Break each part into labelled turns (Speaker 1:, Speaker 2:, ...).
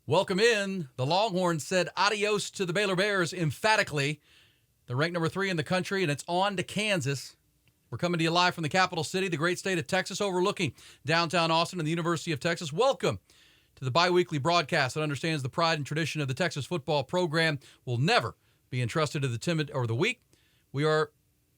Speaker 1: Welcome in. The Longhorns said adios to the Baylor Bears emphatically. They're ranked number 3 in the country, and it's on to Kansas. We're coming to you live from the capital city, the great state of Texas, overlooking downtown Austin and the University of Texas. Welcome to the bi-weekly broadcast that understands the pride and tradition of the Texas football program will never be entrusted to the timid or the weak. We are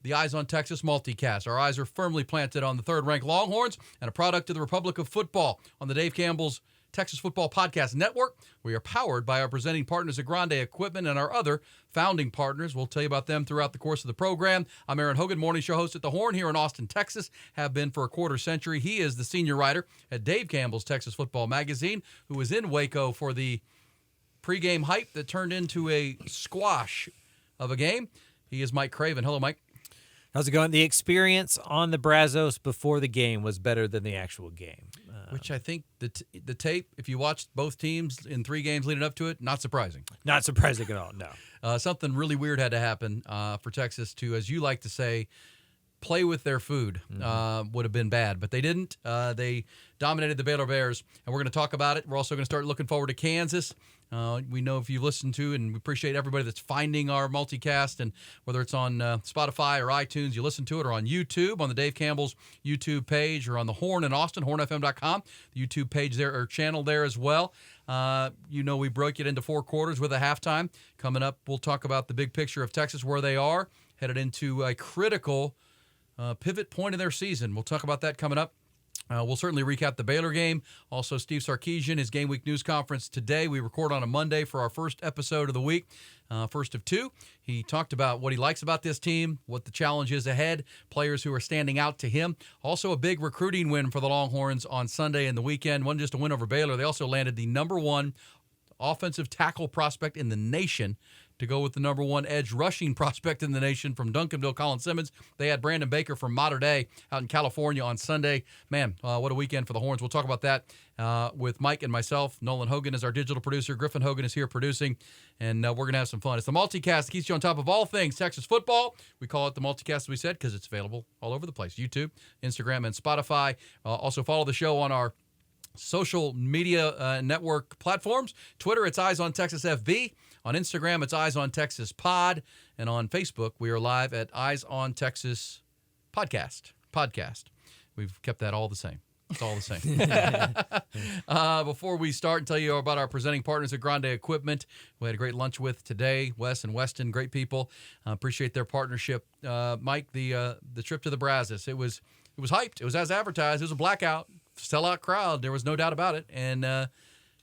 Speaker 1: the Eyes on Texas multicast. Our eyes are firmly planted on the third-ranked Longhorns and a product of the Republic of Football on the Dave Campbell's Texas Football Podcast Network. We are powered by our presenting partners at Grande Equipment and our other founding partners. We'll tell you about them throughout the course of the program. I'm Aaron Hogan, morning show host at The Horn here in Austin, Texas. Have been for a quarter century. He is the senior writer at Dave Campbell's Texas Football Magazine, who was in Waco for the pregame hype that turned into a squash of a game. He is Mike Craven. Hello, Mike.
Speaker 2: How's it going? The experience on the Brazos before the game was better than the actual game.
Speaker 1: Which I think the tape, if you watched both teams in 3 games leading up to it, not surprising.
Speaker 2: Not surprising at all, no.
Speaker 1: Something really weird had to happen for Texas to, as you like to say, play with their food. Would have been bad, but they didn't. They dominated the Baylor Bears, and we're going to talk about it. We're also going to start looking forward to Kansas. We know if you listen to, and we appreciate everybody that's finding our multicast, and whether it's on Spotify or iTunes, you listen to it, or on YouTube, on the Dave Campbell's YouTube page, or on the Horn in Austin, hornfm.com, the YouTube page there, or channel there as well. We broke it into 4 quarters with a halftime. Coming up, we'll talk about the big picture of Texas, where they are, headed into a critical pivot point in their season. We'll talk about that coming up. We'll certainly recap the Baylor game. Also, Steve Sarkisian, his Game Week news conference today. We record on a Monday for our first episode of the week, first of 2. He talked about what he likes about this team, what the challenge is ahead, players who are standing out to him. Also, a big recruiting win for the Longhorns on Sunday and the weekend. Wasn't just a win over Baylor. They also landed the number 1 offensive tackle prospect in the nation to go with the number 1 edge rushing prospect in the nation from Duncanville, Colin Simmons. They had Brandon Baker from Mater Dei out in California on Sunday. Man, what a weekend for the Horns. We'll talk about that with Mike and myself. Nolan Hogan is our digital producer. Griffin Hogan is here producing, and we're going to have some fun. It's the multicast that keeps you on top of all things Texas football. We call it the multicast, as we said, because it's available all over the place. YouTube, Instagram, and Spotify. Also follow the show on our social media network platforms. Twitter, it's Eyes on Texas FB. On Instagram, it's Eyes on Texas Pod. And on Facebook, we are live at Eyes on Texas Podcast. We've kept that all the same. It's all the same. Before we start and tell you about our presenting partners at Grande Equipment, we had a great lunch with today, Wes and Weston, great people. Appreciate their partnership. Mike, the trip to the Brazos, it was hyped. It was as advertised. It was a blackout, sellout crowd. There was no doubt about it. And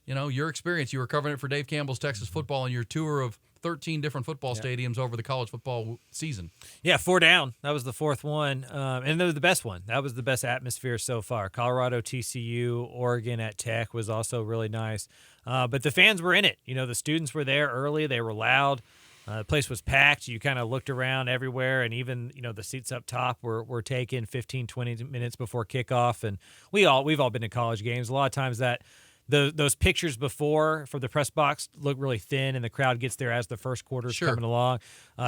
Speaker 1: your experience, you were covering it for Dave Campbell's Texas Football on your tour of 13 different football stadiums over the college football season.
Speaker 2: Yeah, 4 down. That was the 4th one. And that was the best one. That was the best atmosphere so far. Colorado, TCU, Oregon at Tech was also really nice. But the fans were in it. The students were there early. They were loud. The place was packed. You kind of looked around everywhere, and even, the seats up top were taken 15, 20 minutes before kickoff. And we've all been to college games. A lot of times those pictures before from the press box look really thin, and the crowd gets there as the first quarter's coming along.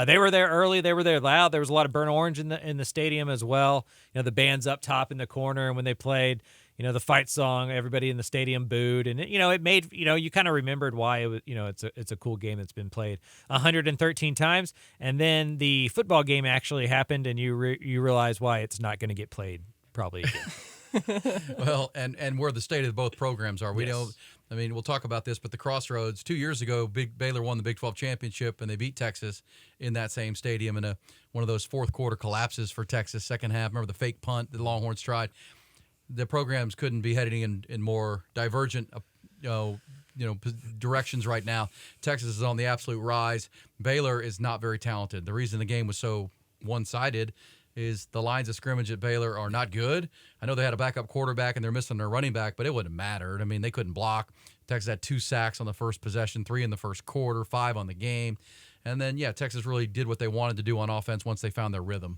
Speaker 2: They were there early. They were there loud. There was a lot of burnt orange in the stadium as well. The band's up top in the corner, and when they played, the fight song, everybody in the stadium booed, and it made you kind of remembered why it was. It's a cool game that's been played 113 times, and then the football game actually happened, and you realize why it's not going to get played probably again.
Speaker 1: Well, and where the state of both programs are. We know, we'll talk about this, but the Crossroads, 2 years ago, Baylor won the Big 12 championship, and they beat Texas in that same stadium in one of those fourth quarter collapses for Texas, second half. Remember the fake punt the Longhorns tried? The programs couldn't be heading in more divergent directions right now. Texas is on the absolute rise. Baylor is not very talented. The reason the game was so one-sided is the lines of scrimmage at Baylor are not good. I know they had a backup quarterback and they're missing their running back, but it wouldn't have mattered. They couldn't block. Texas had 2 sacks on the first possession, 3 in the first quarter, 5 on the game. And then, Texas really did what they wanted to do on offense once they found their rhythm.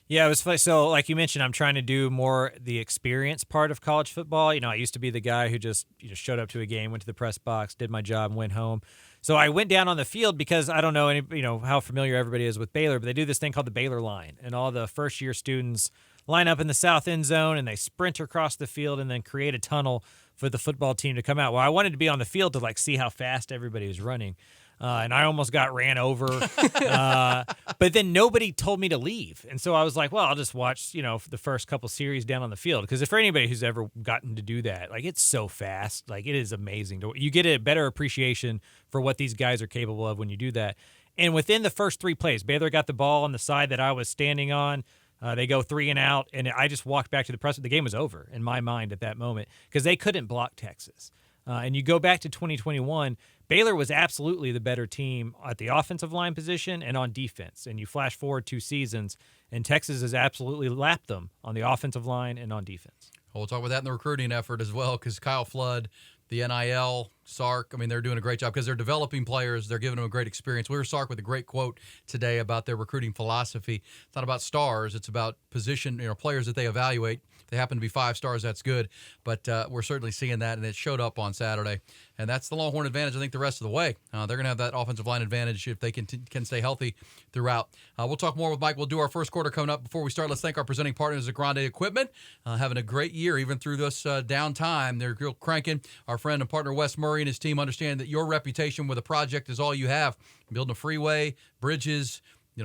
Speaker 2: Yeah, it was funny. So, like you mentioned, I'm trying to do more the experience part of college football. I used to be the guy who just showed up to a game, went to the press box, did my job, and went home. So I went down on the field because I don't know how familiar everybody is with Baylor, but they do this thing called the Baylor line, and all the first-year students line up in the south end zone, and they sprint across the field and then create a tunnel for the football team to come out. Well, I wanted to be on the field to like see how fast everybody was running. And I almost got ran over. But then nobody told me to leave. And so I was like, well, I'll just watch, the first couple series down on the field. Because for anybody who's ever gotten to do that, like it's so fast. Like it is amazing. You get a better appreciation for what these guys are capable of when you do that. And within the first 3 plays, Baylor got the ball on the side that I was standing on. They go 3 and out, and I just walked back to the press. The game was over in my mind at that moment because they couldn't block Texas. And you go back to 2021, Baylor was absolutely the better team at the offensive line position and on defense. And you flash forward 2 seasons, and Texas has absolutely lapped them on the offensive line and on defense.
Speaker 1: Well, we'll talk about that in the recruiting effort as well, because Kyle Flood, the NIL, Sark, they're doing a great job because they're developing players. They're giving them a great experience. We were Sark with a great quote today about their recruiting philosophy. It's not about stars. It's about position, players that they evaluate. If they happen to be 5 stars, that's good. But we're certainly seeing that, and it showed up on Saturday. And that's the Longhorn advantage, I think, the rest of the way. They're going to have that offensive line advantage if they can stay healthy throughout. We'll talk more with Mike. We'll do our first quarter coming up. Before we start, let's thank our presenting partners at Grande Equipment. Having a great year, even through this downtime. They're real cranking. Our friend and partner Wes Murray and his team understand that your reputation with a project is all you have. Building a freeway, bridges,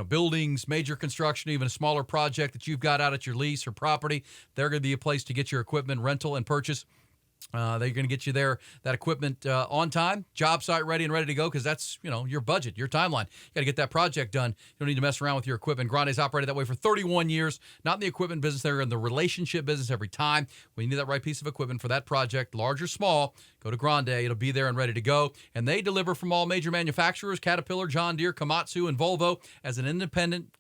Speaker 1: buildings, major construction, even a smaller project that you've got out at your lease or property, they're going to be a place to get your equipment rental and purchase. They're going to get you there, that equipment on time, job site ready and ready to go, because that's, your budget, your timeline. You got to get that project done. You don't need to mess around with your equipment. Grande's operated that way for 31 years. Not in the equipment business. They're in the relationship business every time. When you need that right piece of equipment for that project, large or small, go to Grande. It'll be there and ready to go. And they deliver from all major manufacturers, Caterpillar, John Deere, Komatsu, and Volvo. As an independent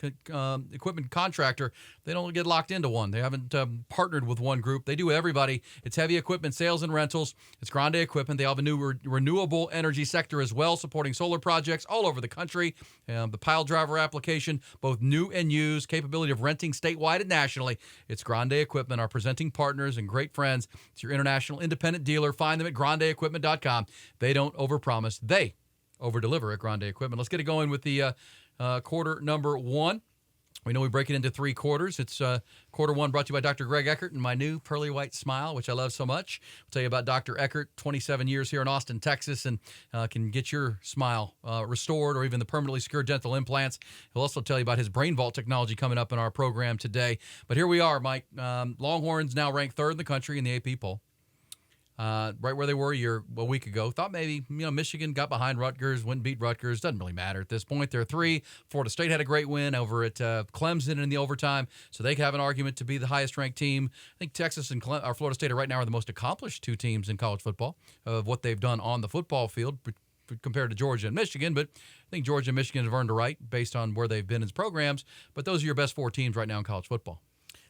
Speaker 1: equipment contractor, they don't get locked into one. They haven't partnered with one group. They do everybody. It's heavy equipment sales and rentals. It's Grande Equipment. They have a new renewable energy sector as well, supporting solar projects all over the country. The pile driver application, both new and used, capability of renting statewide and nationally. It's Grande Equipment, our presenting partners and great friends. It's your international independent dealer. Find them at grandeequipment.com. They don't overpromise. They overdeliver at Grande Equipment. Let's get it going with the quarter number 1. We know we break it into 3 quarters. It's quarter 1 brought to you by Dr. Greg Eckert and my new pearly white smile, which I love so much. I'll tell you about Dr. Eckert, 27 years here in Austin, Texas, and can get your smile restored or even the permanently secure dental implants. He'll also tell you about his Brain Vault technology coming up in our program today. But here we are, Mike. Longhorns now ranked 3rd in the country in the AP poll. Right where they were a week ago. Thought maybe, Michigan got behind Rutgers, wouldn't beat Rutgers. Doesn't really matter at this point. They're 3. Florida State had a great win over at Clemson in the overtime, so they have an argument to be the highest-ranked team. I think Texas and Florida State right now are the most accomplished 2 teams in college football of what they've done on the football field compared to Georgia and Michigan, but I think Georgia and Michigan have earned a right based on where they've been as programs, but those are your best 4 teams right now in college football.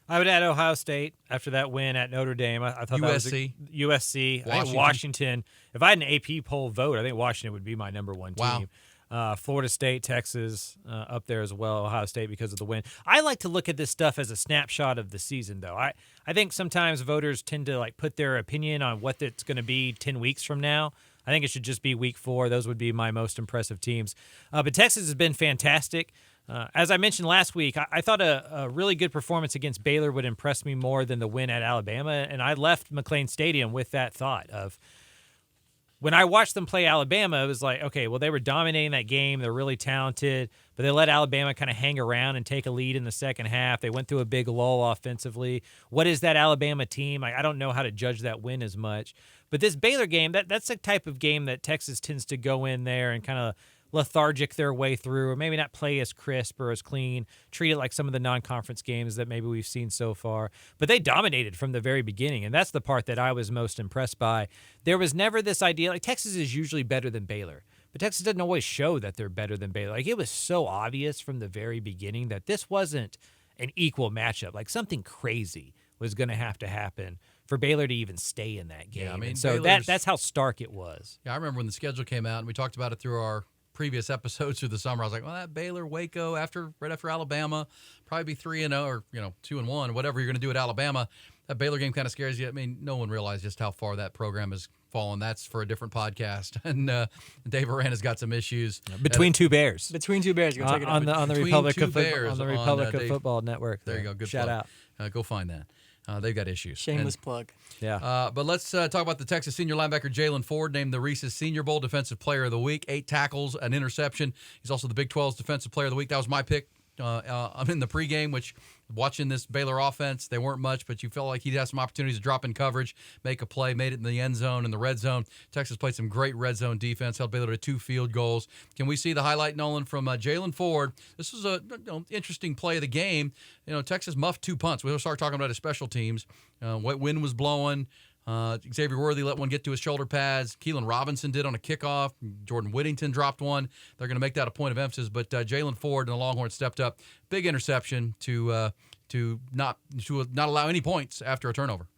Speaker 2: I would add Ohio State after that win at Notre Dame. I thought
Speaker 1: USC.
Speaker 2: That was USC. I think Washington. If I had an AP poll vote, I think Washington would be my number 1 team. Wow. Florida State, Texas up there as well. Ohio State because of the win. I like to look at this stuff as a snapshot of the season, though. I think sometimes voters tend to put their opinion on what it's going to be 10 weeks from now. I think it should just be week 4. Those would be my most impressive teams. But Texas has been fantastic. As I mentioned last week, I thought a really good performance against Baylor would impress me more than the win at Alabama, and I left McLean Stadium with that thought of when I watched them play Alabama, it was like, okay, well, they were dominating that game. They're really talented, but they let Alabama kind of hang around and take a lead in the second half. They went through a big lull offensively. What is that Alabama team? I don't know how to judge that win as much. But this Baylor game, that's the type of game that Texas tends to go in there and kind of lethargic their way through, or maybe not play as crisp or as clean, treat it like some of the non-conference games that maybe we've seen so far. But they dominated from the very beginning, and that's the part that I was most impressed by. There was never this idea, Texas is usually better than Baylor, but Texas doesn't always show that they're better than Baylor. It was so obvious from the very beginning that this wasn't an equal matchup. Something crazy was going to happen for Baylor to even stay in that game. Yeah, so that's how stark it was.
Speaker 1: Yeah, I remember when the schedule came out, and we talked about it through our previous episodes through the summer. I was like, well, that Baylor, Waco, right after Alabama, probably be 3-0 or 2-1, whatever you're going to do at Alabama. That Baylor game kind of scares you. No one realized just how far that program has fallen. That's for a different podcast. And Dave Arana's got some issues
Speaker 2: between 2 Bears.
Speaker 3: Between 2 Bears, you can check it out
Speaker 2: on the Republic of Football Network.
Speaker 1: There you go. Good
Speaker 2: shout
Speaker 1: plug.
Speaker 2: out.
Speaker 1: Go find that. they've got issues.
Speaker 3: Shameless plug.
Speaker 2: Yeah.
Speaker 1: But let's talk about the Texas senior linebacker Jalen Ford, named the Reese's Senior Bowl Defensive Player of the Week. 8 tackles, an interception. He's also the Big 12's Defensive Player of the Week. That was my pick. I'm in the pregame, which watching this Baylor offense, they weren't much, but you felt like he'd have some opportunities to drop in coverage, make a play, made it in the end zone, in the red zone. Texas played some great red zone defense, held Baylor to 2 field goals. Can we see the highlight, Nolan, from Jalen Ford? This was a interesting play of the game. Texas muffed 2 punts. We'll start talking about his special teams. What wind was blowing. Xavier Worthy let one get to his shoulder pads. Keelan Robinson did on a kickoff. Jordan Whittington dropped one. They're going to make that a point of emphasis. But Jalen Ford and the Longhorns stepped up. Big interception to not allow any points after a turnover.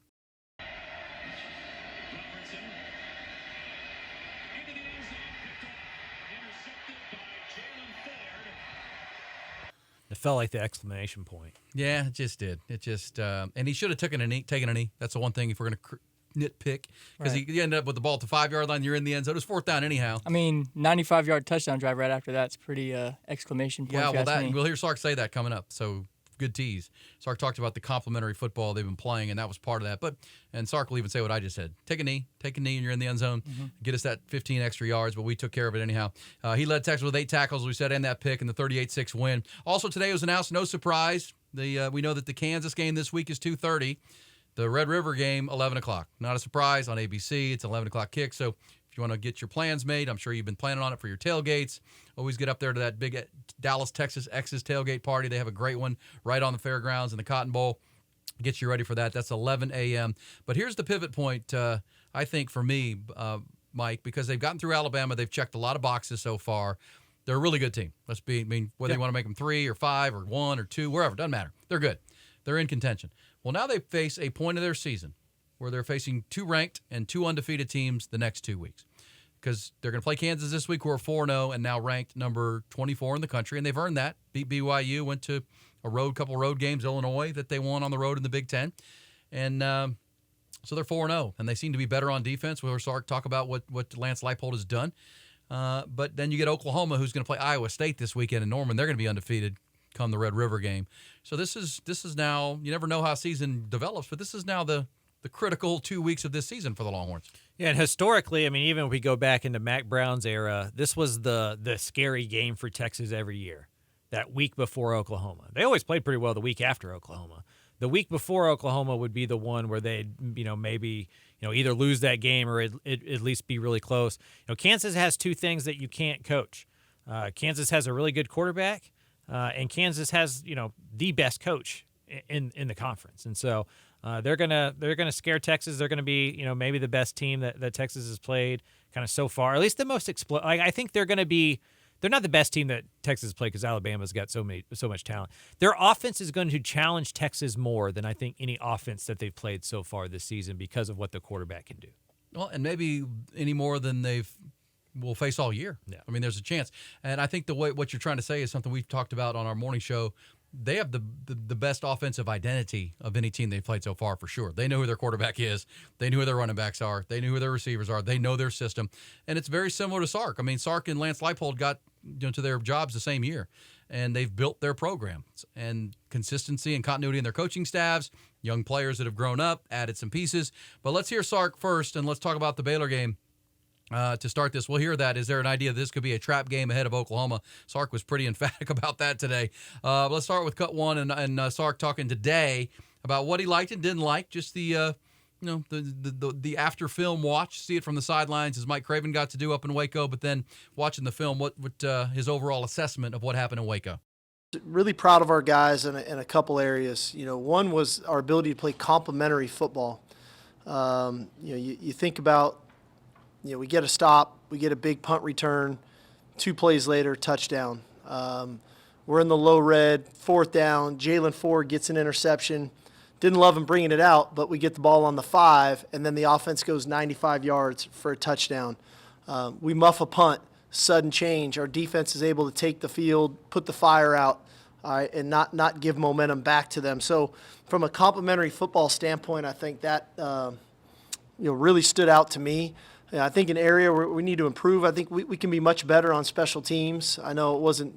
Speaker 2: It felt like the exclamation point.
Speaker 1: Yeah, it just did. It just and he should have taken a knee. That's the one thing if we're going to nitpick, because
Speaker 3: Right.
Speaker 1: he ended up with the ball at the 5-yard line. You're in the end zone. It was 4th down anyhow.
Speaker 3: I mean, 95-yard touchdown drive right after that's pretty exclamation point.
Speaker 1: Yeah,
Speaker 3: if you ask me.
Speaker 1: we'll hear Sark say that coming up. So good tease. Sark talked about the complementary football they've been playing, and that was part of that. And Sark will even say what I just said. Take a knee, and you're in the end zone. Get us that 15 extra yards, but we took care of it anyhow. He led Texas with 8 tackles, as we said, and that pick in the 38-6 win. Also today was announced, no surprise, we know that the Kansas game this week is 2:30. The Red River game, 11 o'clock. Not a surprise on ABC. It's an 11 o'clock kick. So if you want to get your plans made, I'm sure you've been planning on it for your tailgates. Always get up there to that big Dallas, Texas X's tailgate party. They have a great one right on the fairgrounds in the Cotton Bowl. Get you ready for that. That's 11 a.m. But here's the pivot point, I think, for me, Mike, because they've gotten through Alabama. They've checked a lot of boxes so far. They're a really good team. Whether you want to make them 3 or 5 or 1 or 2, wherever, doesn't matter. They're good. They're in contention. Well, now they face a point of their season where they're facing 2 ranked and 2 undefeated teams the next 2 weeks, because they're going to play Kansas this week, who are 4-0 and now ranked number 24 in the country, and they've earned that. Beat BYU, went to a couple road games, Illinois, that they won on the road in the Big Ten, and so they're 4-0, and they seem to be better on defense. We'll talk about what Lance Leipold has done, but then you get Oklahoma, who's going to play Iowa State this weekend in Norman. They're going to be undefeated come the Red River game. So this is now, you never know how a season develops, but this is now the critical 2 weeks of this season for the Longhorns.
Speaker 2: Yeah, and historically, I mean, even if we go back into Mac Brown's era, this was the scary game for Texas every year, that week before Oklahoma. They always played pretty well the week after Oklahoma. The week before Oklahoma would be the one where they'd, maybe, either lose that game or at least be really close. Kansas has 2 things that you can't coach. Kansas has a really good quarterback, and Kansas has, the best coach in the conference. And so they're gonna scare Texas. They're gonna be, maybe the best team that Texas has played kind of so far. At least the most I think they're gonna be. They're not the best team that Texas has played, because Alabama's got so much talent. Their offense is going to challenge Texas more than I think any offense that they've played so far this season, because of what the quarterback can do.
Speaker 1: Well, and maybe any more than will face all year.
Speaker 2: Yeah.
Speaker 1: I mean, there's a chance. And I think what you're trying to say is something we've talked about on our morning show. They have the best offensive identity of any team they've played so far, for sure. They know who their quarterback is. They know who their running backs are. They know who their receivers are. They know their system. And it's very similar to Sark. I mean, Sark and Lance Leipold got to their jobs the same year, and they've built their programs. And consistency and continuity in their coaching staffs, young players that have grown up, added some pieces. But let's hear Sark first, and let's talk about the Baylor game. To start this, we'll hear that. Is there an idea this could be a trap game ahead of Oklahoma? Sark was pretty emphatic about that today. Let's start with cut 1 and Sark talking today about what he liked and didn't like. Just the after film watch, see it from the sidelines, as Mike Craven got to do up in Waco, but then watching the film, what his overall assessment of what happened in Waco.
Speaker 4: Really proud of our guys in a couple areas. One was our ability to play complementary football. You think about. We get a stop, we get a big punt return, 2 plays later, touchdown. We're in the low red, 4th down, Jalen Ford gets an interception. Didn't love him bringing it out, but we get the ball on the 5, and then the offense goes 95 yards for a touchdown. We muff a punt, sudden change. Our defense is able to take the field, put the fire out, and not give momentum back to them. So from a complementary football standpoint, I think that really stood out to me. I think an area where we need to improve, I think we can be much better on special teams. I know it wasn't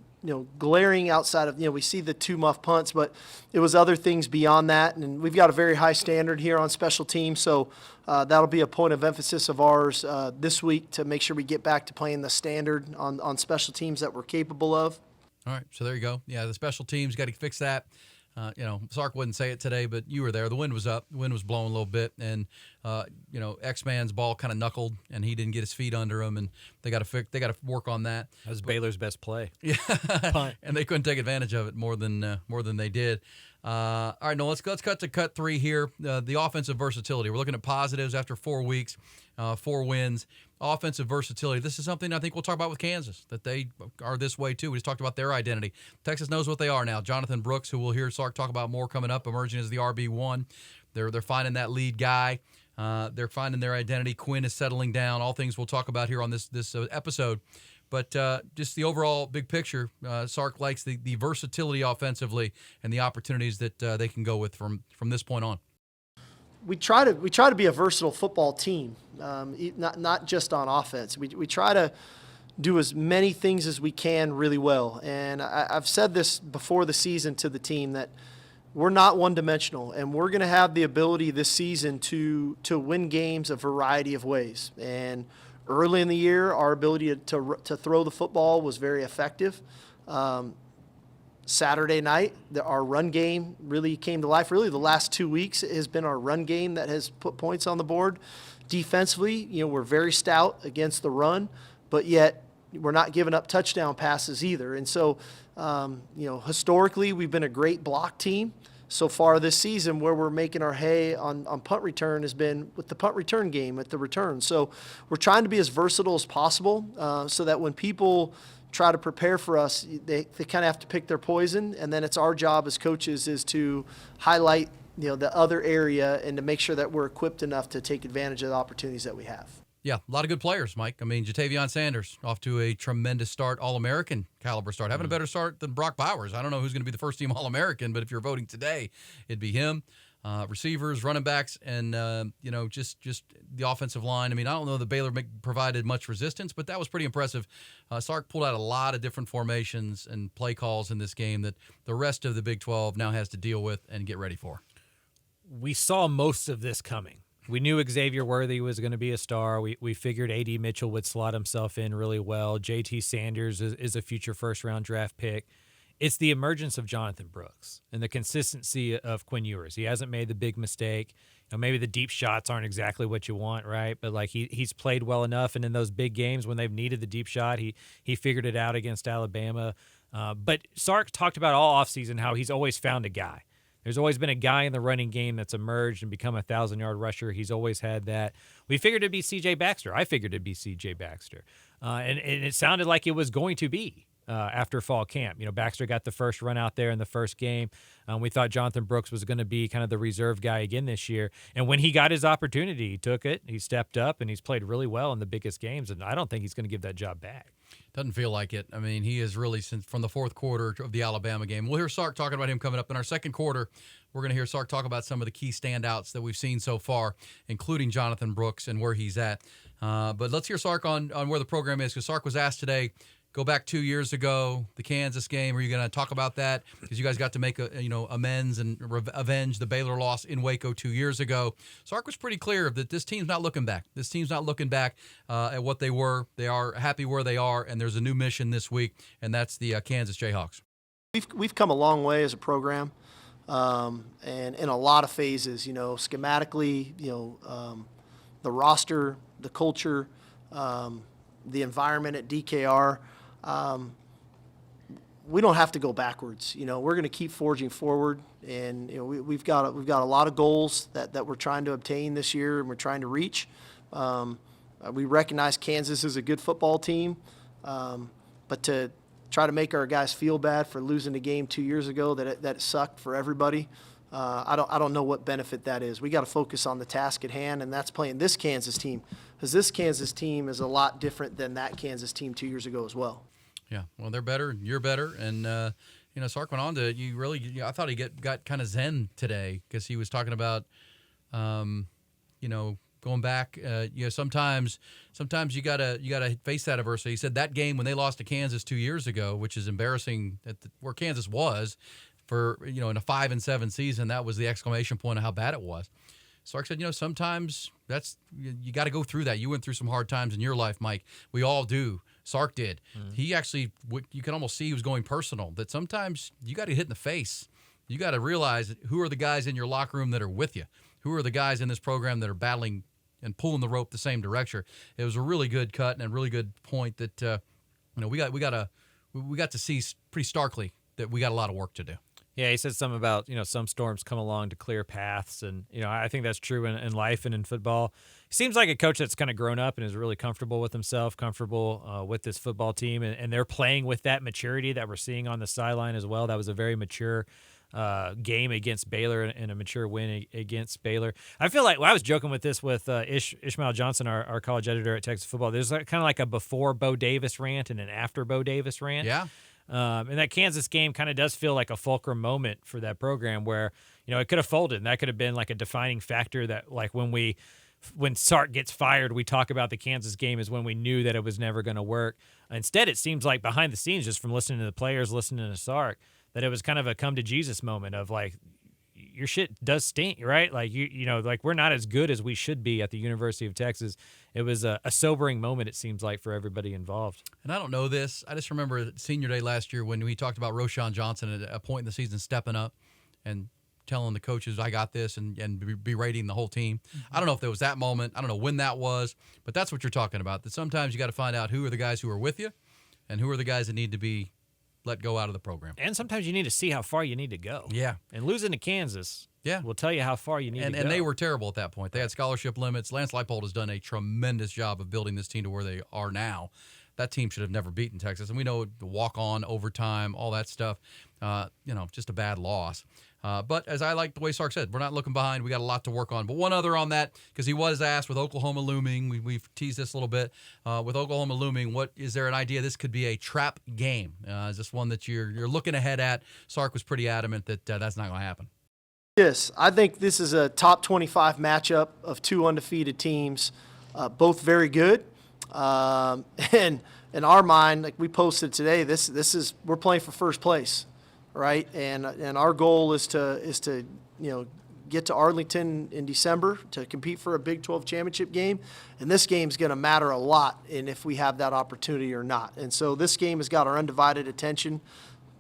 Speaker 4: glaring outside of, we see the 2 muff punts, but it was other things beyond that. And we've got a very high standard here on special teams. So that'll be a point of emphasis of ours this week to make sure we get back to playing the standard on special teams that we're capable of.
Speaker 1: All right, so there you go. Yeah, the special teams, got to fix that. Sark wouldn't say it today, but you were there. The wind was up. The wind was blowing a little bit, and X-Man's ball kind of knuckled, and he didn't get his feet under him, and they got to work on that.
Speaker 2: That was Baylor's best play.
Speaker 1: Yeah,
Speaker 2: Punt.
Speaker 1: And they couldn't take advantage of it more than they did. All right, let's cut to cut 3 here. The offensive versatility. We're looking at positives after 4 weeks, 4 wins. Offensive versatility. This is something I think we'll talk about with Kansas, that they are this way too. We just talked about their identity. Texas knows what they are now. Jonathan Brooks, who we'll hear Sark talk about more coming up, emerging as the RB1. They're finding that lead guy. They're finding their identity. Quinn is settling down. All things we'll talk about here on this episode. But just the overall big picture, Sark likes the versatility offensively and the opportunities that they can go with from this point on.
Speaker 4: We try to be a versatile football team, not just on offense. We try to do as many things as we can really well. And I've said this before the season to the team that we're not one-dimensional, and we're going to have the ability this season to win games a variety of ways. And early in the year, our ability to throw the football was very effective. Saturday night, our run game really came to life. Really, the last 2 weeks has been our run game that has put points on the board. Defensively, we're very stout against the run, but yet we're not giving up touchdown passes either. And so, historically, we've been a great block team. So far this season, where we're making our hay on punt return has been with the punt return game at the return. So we're trying to be as versatile as possible so that when people try to prepare for us, they kind of have to pick their poison, and then it's our job as coaches is to highlight the other area and to make sure that we're equipped enough to take advantage of the opportunities that we have.
Speaker 1: Yeah, a lot of good players, Mike. I mean, Jatavion Sanders off to a tremendous start, All-American caliber start, having a better start than Brock Bowers. I don't know who's going to be the first team All-American, but if you're voting today, it'd be him. Receivers, running backs, and just the offensive line. I mean, I don't know that Baylor provided much resistance, but that was pretty impressive. Sark pulled out a lot of different formations and play calls in this game that the rest of the Big 12 now has to deal with and get ready for.
Speaker 2: We saw most of this coming. We knew Xavier Worthy was going to be a star. We figured A.D. Mitchell would slot himself in really well. J.T. Sanders is a future first-round draft pick. It's the emergence of Jonathan Brooks and the consistency of Quinn Ewers. He hasn't made the big mistake. Maybe the deep shots aren't exactly what you want, right? But he's played well enough, and in those big games when they've needed the deep shot, he figured it out against Alabama. But Sark talked about all offseason how he's always found a guy. There's always been a guy in the running game that's emerged and become a 1,000-yard rusher. He's always had that. We figured it'd be C.J. Baxter. I figured it'd be C.J. Baxter. And it sounded like it was going to be. After fall camp. Baxter got the first run out there in the first game. We thought Jonathan Brooks was going to be kind of the reserve guy again this year. And when he got his opportunity, he took it, he stepped up, and he's played really well in the biggest games. And I don't think he's going to give that job back.
Speaker 1: Doesn't feel like it. I mean, he is really, since from the fourth quarter of the Alabama game. We'll hear Sark talking about him coming up in our second quarter. We're going to hear Sark talk about some of the key standouts that we've seen so far, including Jonathan Brooks and where he's at. But let's hear Sark on where the program is, because Sark was asked today, go back 2 years ago, the Kansas game. Are you going to talk about that? Because you guys got to make amends and avenge the Baylor loss in Waco 2 years ago. Sark was pretty clear that this team's not looking back. This team's not looking back at what they were. They are happy where they are, and there's a new mission this week, and that's the Kansas Jayhawks.
Speaker 4: We've come a long way as a program, and in a lot of phases. Schematically, the roster, the culture, the environment at DKR. We don't have to go backwards. We're going to keep forging forward, and we've got a lot of goals that we're trying to obtain this year, and we're trying to reach. We recognize Kansas is a good football team, but to try to make our guys feel bad for losing a game 2 years ago that it sucked for everybody, I don't know what benefit that is. We got to focus on the task at hand, and that's playing this Kansas team, because this Kansas team is a lot different than that Kansas team 2 years ago as well.
Speaker 1: Yeah, well, they're better, you're better, and Sark went on to I thought he got kind of zen today, because he was talking about going back, sometimes you gotta face that adversity. He said that game when they lost to Kansas 2 years ago, which is embarrassing where Kansas was for in a 5-7 season, that was the exclamation point of how bad it was. Sark said, sometimes you got to go through that. You went through some hard times in your life, Mike. We all do. Sark did. Mm-hmm. He actually, you can almost see he was going personal, that sometimes you got to hit in the face. You got to realize who are the guys in your locker room that are with you. Who are the guys in this program that are battling and pulling the rope the same direction? It was a really good cut and a really good point that we got to see pretty starkly that we got a lot of work to do.
Speaker 2: Yeah, he said something about, some storms come along to clear paths. And, I think that's true in life and in football. He seems like a coach that's kind of grown up and is really comfortable with himself, comfortable with this football team. And they're playing with that maturity that we're seeing on the sideline as well. That was a very mature game against Baylor and a mature win against Baylor. I feel like, I was joking with this with Ishmael Johnson, our college editor at Texas Football. There's kind of like a before Bo Davis rant and an after Bo Davis rant.
Speaker 1: Yeah.
Speaker 2: And that Kansas game kind of does feel like a fulcrum moment for that program where, it could have folded, and that could have been like a defining factor that, like, when Sark gets fired, we talk about the Kansas game as when we knew that it was never going to work. Instead, it seems like behind the scenes, just from listening to the players, listening to Sark, that it was kind of a come to Jesus moment of like, your shit does stink, right? Like like we're not as good as we should be at the University of Texas. It was a sobering moment, it seems like, for everybody involved.
Speaker 1: And I don't know this. I just remember senior day last year when we talked about Roshan Johnson at a point in the season stepping up and telling the coaches, I got this, and berating the whole team. Mm-hmm. I don't know if there was that moment. I don't know when that was, but that's what you're talking about. That sometimes you got to find out who are the guys who are with you and who are the guys that need to be let go out of the program.
Speaker 2: And sometimes you need to see how far you need to go.
Speaker 1: Yeah.
Speaker 2: And losing to Kansas will tell you how far you need to go.
Speaker 1: And they were terrible at that point. They had scholarship limits. Lance Leipold has done a tremendous job of building this team to where they are now. That team should have never beaten Texas. And we know the walk-on, overtime, all that stuff, just a bad loss. But as I like the way Sark said, we're not looking behind. We got a lot to work on. But one other on that, because he was asked with Oklahoma looming, we've teased this a little bit. With Oklahoma looming, is there an idea this could be a trap game? Is this one that you're looking ahead at? Sark was pretty adamant that that's not going to happen.
Speaker 4: Yes, I think this is a top 25 matchup of two undefeated teams, both very good. And in our mind, like we posted today, this is we're playing for first place, right? And our goal is to get to Arlington in December to compete for a Big 12 championship game, and this game's going to matter a lot in if we have that opportunity or not. And so this game has got our undivided attention.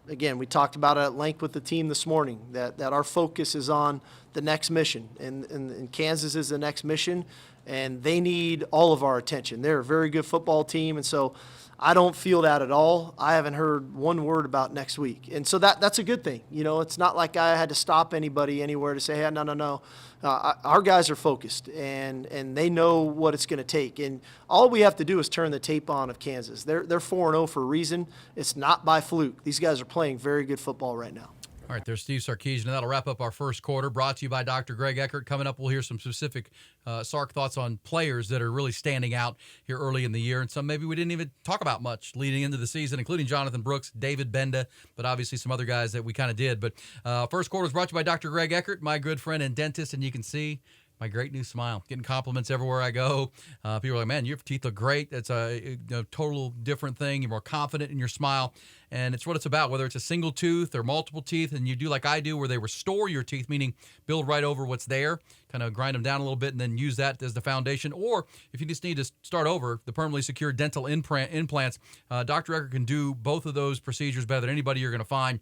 Speaker 4: Again, we talked about it at length with the team this morning, that our focus is on the next mission, and Kansas is the next mission, and they need all of our attention. They're a very good football team, and so I don't feel that at all. I haven't heard one word about next week, and so that's a good thing. It's not like I had to stop anybody anywhere to say, hey, no. Our guys are focused, and they know what it's going to take. And all we have to do is turn the tape on of Kansas. They're 4-0 for a reason. It's not by fluke. These guys are playing very good football right now.
Speaker 1: All right, there's Steve Sarkisian, and that'll wrap up our first quarter, brought to you by Dr. Greg Eckert. Coming up, we'll hear some specific Sark thoughts on players that are really standing out here early in the year, and some maybe we didn't even talk about much leading into the season, including Jonathan Brooks, David Benda, but obviously some other guys that we kind of did. But first quarter is brought to you by Dr. Greg Eckert, my good friend and dentist, and you can see my great new smile. Getting compliments everywhere I go. People are like, man, your teeth look great. It's a total different thing. You're more confident in your smile. And it's what it's about, whether it's a single tooth or multiple teeth, and you do like I do where they restore your teeth, meaning build right over what's there, kind of grind them down a little bit and then use that as the foundation. Or if you just need to start over, the permanently secure dental implants, Dr. Eckert can do both of those procedures better than anybody you're going to find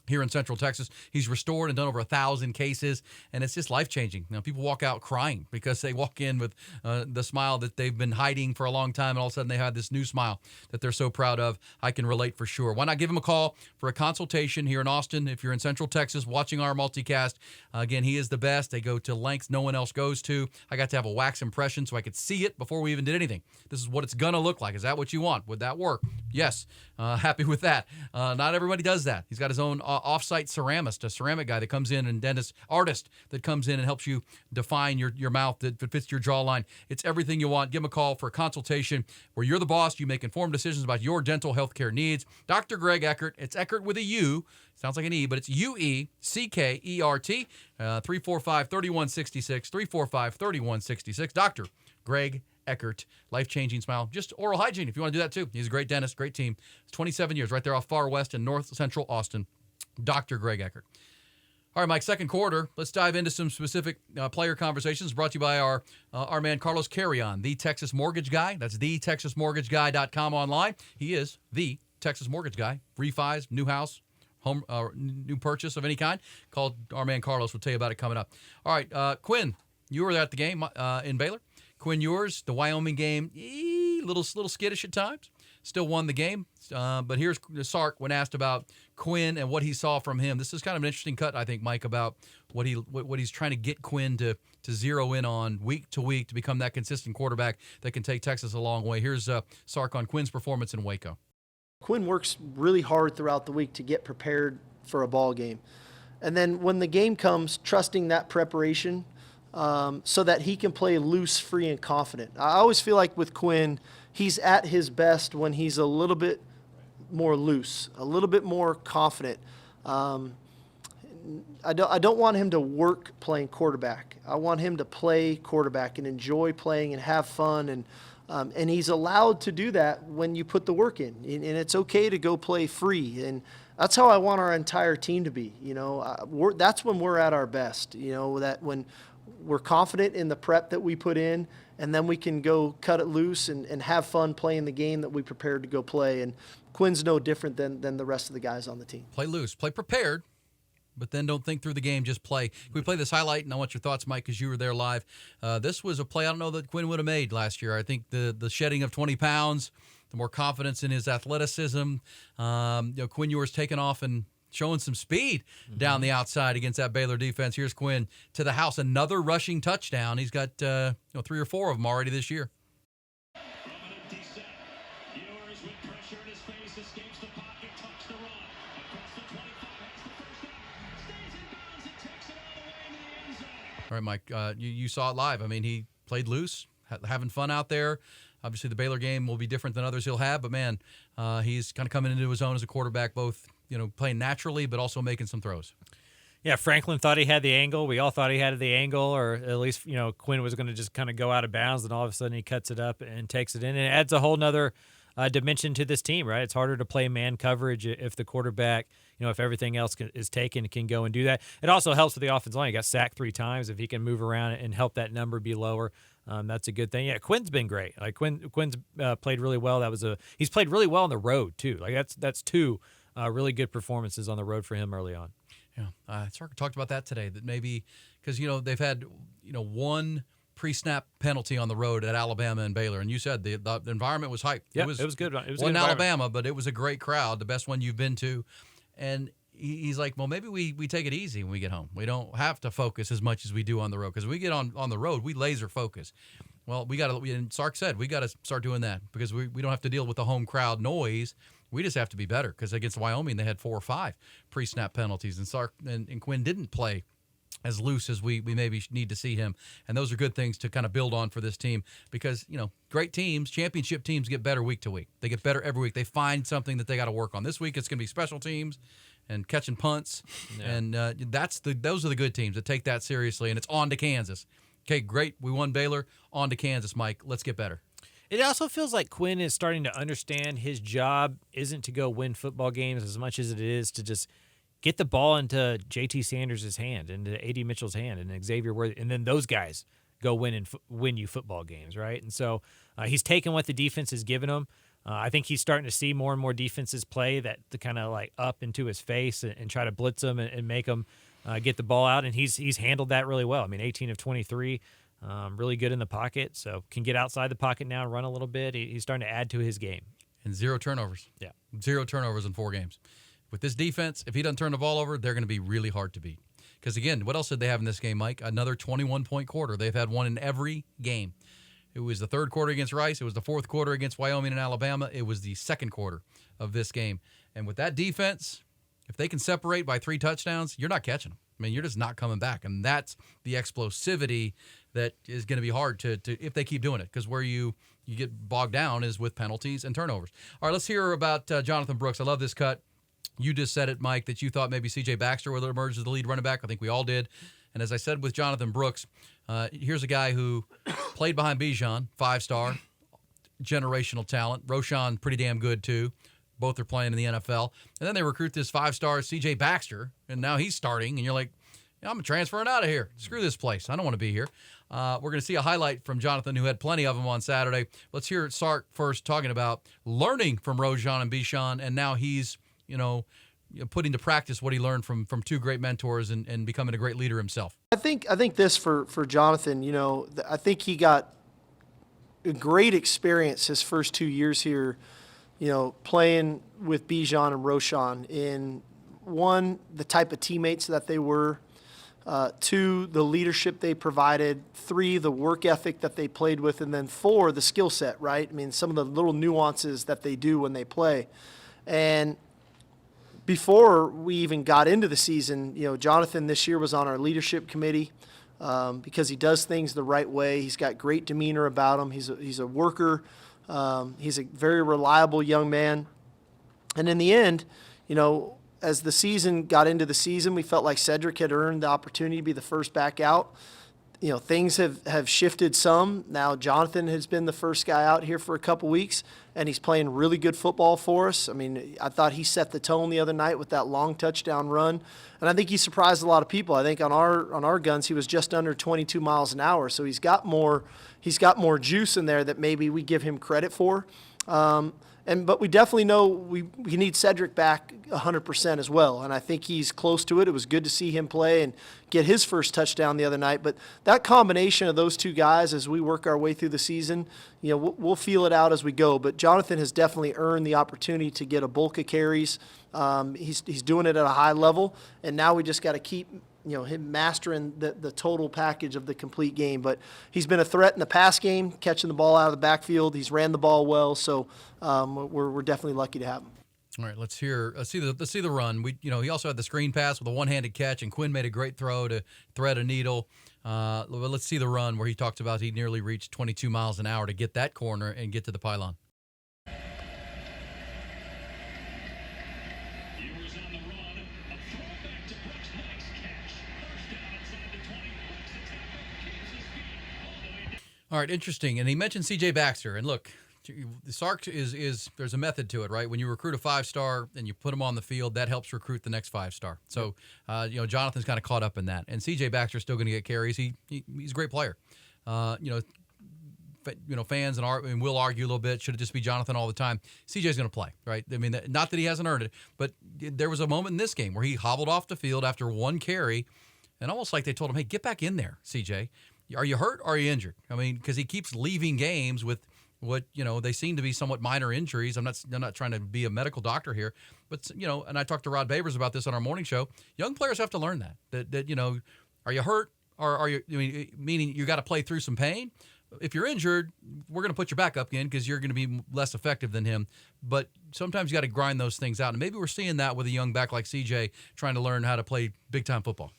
Speaker 1: here in Central Texas. He's restored and done over 1,000 cases, and it's just life-changing. People walk out crying because they walk in with the smile that they've been hiding for a long time, and all of a sudden they have this new smile that they're so proud of. I can relate for sure. Why not give him a call for a consultation here in Austin if you're in Central Texas watching our multicast? Again, he is the best. They go to lengths no one else goes to. I got to have a wax impression so I could see it before we even did anything. This is what it's going to look like. Is that what you want? Would that work? Yes. Happy with that. Not everybody does that. He's got his own off-site ceramist, a ceramic guy that comes in, and dentist artist that comes in and helps you define your mouth that fits your jawline. It's everything you want. Give them a call for a consultation where you're the boss. You make informed decisions about your dental health care needs. Dr. Greg Eckert. It's Eckert with a U. Sounds like an E, but it's UECKERT. 345-3166. 345-3166. Dr. Greg Eckert, life-changing smile. Just oral hygiene if you want to do that too. He's a great dentist, great team. It's 27 years right there off Far West in North Central Austin. Dr. Greg Eckert. All right, Mike, second quarter. Let's dive into some specific player conversations brought to you by our man Carlos Carrion, the Texas Mortgage Guy. That's thetexasmortgagiguy.com online. He is the Texas Mortgage Guy. Refis, new house, home, new purchase of any kind. Called our man Carlos. We'll tell you about it coming up. All right, Quinn, you were at the game in Baylor. Quinn Ewers, the Wyoming game, little skittish at times. Still won the game. But here's Sark when asked about Quinn and what he saw from him. This is kind of an interesting cut, I think, Mike, about what he's trying to get Quinn to zero in on week to week to become that consistent quarterback that can take Texas a long way. Here's Sark on Quinn's performance in Waco.
Speaker 4: Quinn works really hard throughout the week to get prepared for a ball game. And then when the game comes, trusting that preparation so that he can play loose, free, and confident. I always feel like with Quinn, he's at his best when he's a little bit more loose, a little bit more confident. I don't want him to work playing quarterback. I want him to play quarterback and enjoy playing and have fun. And he's allowed to do that when you put the work in. And it's okay to go play free. And that's how I want our entire team to be. That's when we're at our best. That when we're confident in the prep that we put in, and then we can go cut it loose and have fun playing the game that we prepared to go play. And Quinn's no different than the rest of the guys on the team.
Speaker 1: Play loose, play prepared, but then don't think through the game, just play. Can we play this highlight? And I want your thoughts, Mike, because you were there live. This was a play I don't know that Quinn would have made last year. I think the shedding of 20 pounds, the more confidence in his athleticism. Quinn Ewers taking off and showing some speed down the outside against that Baylor defense. Here's Quinn to the house. Another rushing touchdown. He's got 3 or 4 of them already this year. All right, Mike, you saw it live. I mean, he played loose, having fun out there. Obviously, the Baylor game will be different than others he'll have, but, man, he's kind of coming into his own as a quarterback, both playing naturally but also making some throws.
Speaker 2: Yeah, Franklin thought he had the angle. We all thought he had the angle, or at least, Quinn was going to just kind of go out of bounds, and all of a sudden he cuts it up and takes it in. And it adds a whole nother dimension to this team, right? It's harder to play man coverage if the quarterback, if everything else is taken, can go and do that. It also helps with the offensive line. He got sacked 3 times. If he can move around and help that number be lower, that's a good thing. Yeah, Quinn's been great. Like Quinn's played really well. He's played really well on the road too. Like that's 2 really good performances on the road for him early on.
Speaker 1: Yeah, Sark talked about that today. That maybe because they've had 1 pre-snap penalty on the road at Alabama and Baylor, and you said the environment was hyped.
Speaker 2: Yeah, it was good. It was
Speaker 1: in
Speaker 2: good
Speaker 1: Alabama, but it was a great crowd, the best one you've been to. And he's like, well, maybe we take it easy when we get home. We don't have to focus as much as we do on the road, because we get on the road, we laser focus. Well, and Sark said we got to start doing that, because we don't have to deal with the home crowd noise. We just have to be better, because against Wyoming they had 4 or 5 pre-snap penalties, and Sark and Quinn didn't play as loose as we maybe need to see him. And those are good things to kind of build on for this team, because, great teams, championship teams, get better week to week. They get better every week. They find something that they got to work on. This week it's going to be special teams and catching punts. Yeah. And those are the good teams that take that seriously, and it's on to Kansas. Okay, great. We won Baylor. On to Kansas, Mike. Let's get better.
Speaker 2: It also feels like Quinn is starting to understand his job isn't to go win football games as much as it is to just get the ball into J.T. Sanders' hand, into A.D. Mitchell's hand, and Xavier Worthy, and then those guys go win you football games, right? And so he's taken what the defense has given him. I think he's starting to see more and more defenses play that to kind of like up into his face and try to blitz him and make him get the ball out, and he's handled that really well. I mean, 18 of 23. Really good in the pocket, so can get outside the pocket now and run a little bit. He's starting to add to his game.
Speaker 1: And 0 turnovers.
Speaker 2: Yeah.
Speaker 1: 0 turnovers in 4 games. With this defense, if he doesn't turn the ball over, they're going to be really hard to beat. Because, again, what else did they have in this game, Mike? Another 21-point quarter. They've had one in every game. It was the 3rd quarter against Rice. It was the 4th quarter against Wyoming and Alabama. It was the 2nd quarter of this game. And with that defense, if they can separate by 3 touchdowns, you're not catching them. I mean, you're just not coming back. And that's the explosivity that is going to be hard to if they keep doing it, because where you get bogged down is with penalties and turnovers. All right, let's hear about Jonathan Brooks. I love this cut. You just said it, Mike, that you thought maybe C.J. Baxter would emerge as the lead running back. I think we all did. And as I said with Jonathan Brooks, here's a guy who played behind Bijan, 5-star, generational talent. Roshan, pretty damn good, too. Both are playing in the NFL. And then they recruit this 5-star C.J. Baxter, and now he's starting. And you're like, I'm transferring out of here. Screw this place. I don't want to be here. We're going to see a highlight from Jonathan, who had plenty of them on Saturday. Let's hear Sark first talking about learning from Roshan and Bijan, and now he's, putting to practice what he learned from 2 great mentors and becoming a great leader himself.
Speaker 4: I think this for Jonathan, I think he got a great experience his first 2 years here, playing with Bijan and Roshan in, 1, the type of teammates that they were, 2, the leadership they provided, 3, the work ethic that they played with, and then 4, the skill set, right? I mean, some of the little nuances that they do when they play. And before we even got into the season, Jonathan this year was on our leadership committee because he does things the right way. He's got great demeanor about him. He's a worker. He's a very reliable young man. And in the end, as the season got into the season, we felt like Cedric had earned the opportunity to be the first back out. Things have shifted some. Now Jonathan has been the first guy out here for a couple weeks, and he's playing really good football for us. I mean, I thought he set the tone the other night with that long touchdown run, and I think he surprised a lot of people. I think on our guns, he was just under 22 miles an hour, so he's got more juice in there that maybe we give him credit for. But we definitely know we need Cedric back 100% as well, and I think he's close to it. It was good to see him play and get his first touchdown the other night. But that combination of those 2 guys, as we work our way through the season, we'll feel it out as we go. But Jonathan has definitely earned the opportunity to get a bulk of carries. He's doing it at a high level, and now we just got to keep him mastering the total package of the complete game. But he's been a threat in the pass game, catching the ball out of the backfield. He's ran the ball well, so we're definitely lucky to have him.
Speaker 1: All right, let's see the run. He also had the screen pass with a one-handed catch, and Quinn made a great throw to thread a needle. Let's see the run where he talked about he nearly reached 22 miles an hour to get that corner and get to the pylon. All right, interesting. And he mentioned C.J. Baxter. And look, Sark is there's a method to it, right? When you recruit a 5-star and you put him on the field, that helps recruit the next 5-star. So, Jonathan's kind of caught up in that. And C.J. Baxter's still going to get carries. He's a great player. Fans and will argue a little bit. Should it just be Jonathan all the time? CJ's going to play, right? I mean, not that he hasn't earned it, but there was a moment in this game where he hobbled off the field after 1 carry, and almost like they told him, "Hey, get back in there, CJ. Are you hurt or are you injured?" I mean, because he keeps leaving games with what they seem to be somewhat minor injuries. I'm not trying to be a medical doctor here, but and I talked to Rod Babers about this on our morning show. Young players have to learn that are you hurt or are you? Meaning you got to play through some pain. If you're injured, we're going to put your back up in because you're going to be less effective than him. But sometimes you got to grind those things out, and maybe we're seeing that with a young back like CJ trying to learn how to play big time football.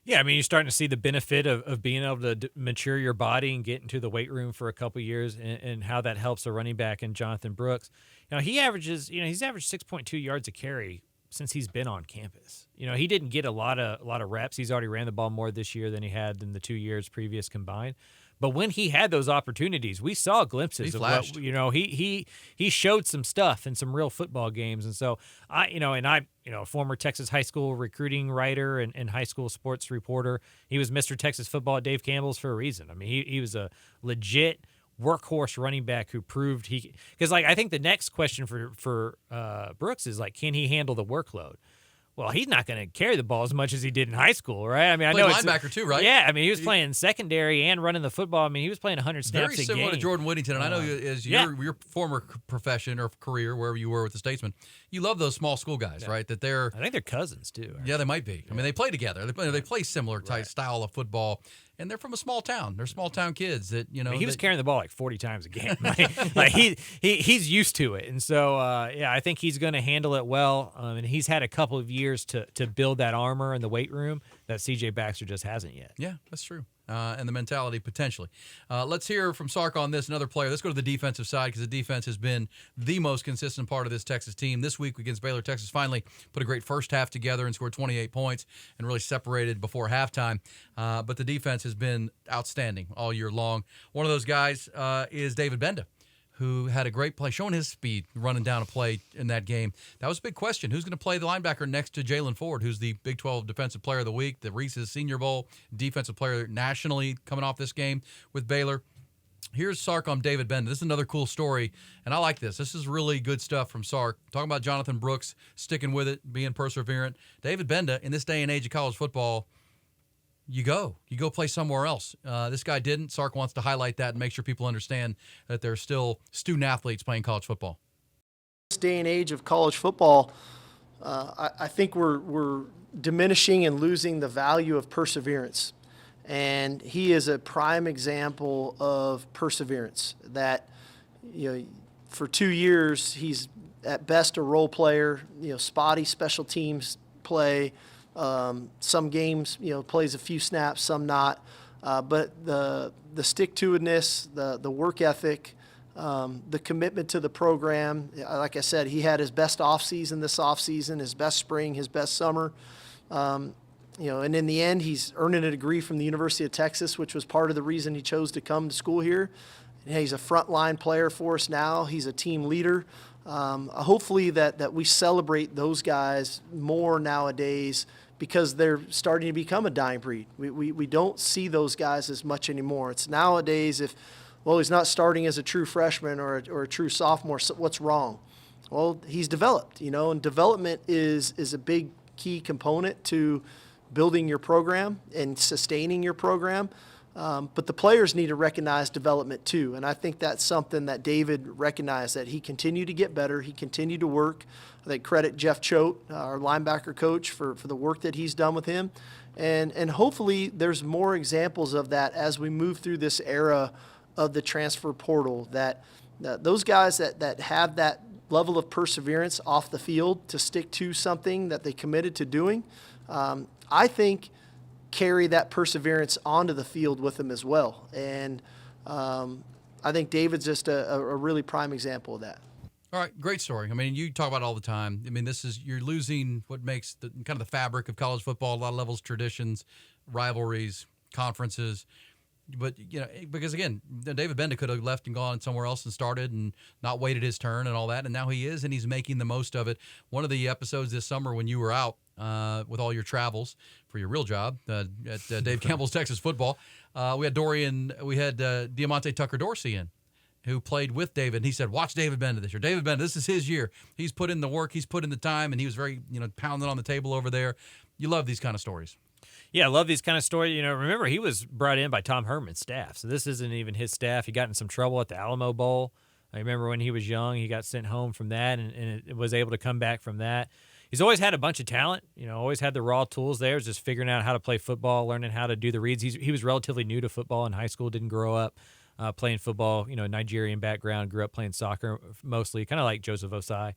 Speaker 2: Yeah, I mean, you're starting to see the benefit of being able to mature your body and get into the weight room for a couple of years, and how that helps a running back in Jonathan Brooks. He's averaged 6.2 yards a carry since he's been on campus. He didn't get a lot of reps. He's already ran the ball more this year than he had in the 2 years previous combined. But when he had those opportunities, we saw glimpses of what, he showed some stuff in some real football games. And so I'm a former Texas high school recruiting writer and high school sports reporter. He was Mr. Texas football at Dave Campbell's for a reason. I mean, he was a legit workhorse running back who proved because I think the next question for Brooks is can he handle the workload? Well, he's not going to carry the ball as much as he did in high school, right? I mean, I know
Speaker 1: linebacker too, right?
Speaker 2: Yeah, I mean, he was playing secondary and running the football. I mean, he was playing 100 snaps a game.
Speaker 1: Very similar to Jordan Whittington, and I know as your former profession or career, wherever you were with the Statesman, you love those small school guys, right? That
Speaker 2: I think they're cousins too.
Speaker 1: Yeah, they might be. I mean, they play together. They play similar type style of football, and they're from a small town. They're small town kids that,
Speaker 2: I mean, he was carrying the ball like 40 times a game. He's used to it. And so, I think he's going to handle it well. And he's had a couple of years to build that armor in the weight room that C.J. Baxter just hasn't yet.
Speaker 1: Yeah, that's true. And the mentality potentially. Let's hear from Sark on this, another player. Let's go to the defensive side because the defense has been the most consistent part of this Texas team. This week against Baylor, Texas finally put a great first half together and scored 28 points and really separated before halftime. But the defense has been outstanding all year long. One of those guys is David Benda, who had a great play, showing his speed, running down a play in that game. That was a big question. Who's going to play the linebacker next to Jalen Ford, who's the Big 12 Defensive Player of the Week, the Reese's Senior Bowl Defensive Player nationally coming off this game with Baylor? Here's Sark on David Benda. This is another cool story, and I like this. This is really good stuff from Sark. Talking about Jonathan Brooks, sticking with it, being perseverant. David Benda, in this day and age of college football, you go play somewhere else. This guy didn't. Sark wants to highlight that and make sure people understand that there's still student athletes playing college football.
Speaker 4: This day and age of college football, I think we're diminishing and losing the value of perseverance. And he is a prime example of perseverance that, for 2 years, he's at best a role player, spotty special teams play. Some games, plays a few snaps, some not. But the stick-to-itiveness, the work ethic, the commitment to the program. Like I said, he had his best offseason this offseason, his best spring, his best summer. And in the end, he's earning a degree from the University of Texas, which was part of the reason he chose to come to school here. And he's a frontline player for us now. He's a team leader. Hopefully that we celebrate those guys more nowadays, because they're starting to become a dying breed. We don't see those guys as much anymore. It's nowadays, he's not starting as a true freshman or a true sophomore, so what's wrong? Well, he's developed, and development is a big key component to building your program and sustaining your program. But the players need to recognize development too. And I think that's something that David recognized, that he continued to get better. He continued to work. I think credit Jeff Choate, our linebacker coach, for the work that he's done with him. And hopefully there's more examples of that as we move through this era of the transfer portal, that those guys that have that level of perseverance off the field to stick to something that they committed to doing, I think carry that perseverance onto the field with them as well. And I think David's just a really prime example of that.
Speaker 1: All right, great story. I mean, you talk about it all the time. I mean, you're losing what makes the kind of the fabric of college football, a lot of levels, traditions, rivalries, conferences. But, because, again, David Benda could have left and gone somewhere else and started and not waited his turn and all that, and now he is, and he's making the most of it. One of the episodes this summer when you were out with all your travels for your real job at Dave Campbell's Texas Football, we had Diamante Tucker Dorsey in, who played with David, and he said, watch David Benda this year. David Benda, this is his year. He's put in the work, he's put in the time, and he was very, pounding on the table over there. You love these kind of stories.
Speaker 2: Yeah, I love these kind of stories. Remember, he was brought in by Tom Herman's staff, so this isn't even his staff. He got in some trouble at the Alamo Bowl. I remember when he was young, he got sent home from that and was able to come back from that. He's always had a bunch of talent, always had the raw tools there, just figuring out how to play football, learning how to do the reads. He was relatively new to football in high school, didn't grow up playing football, Nigerian background, grew up playing soccer mostly, kind of like Joseph Osai.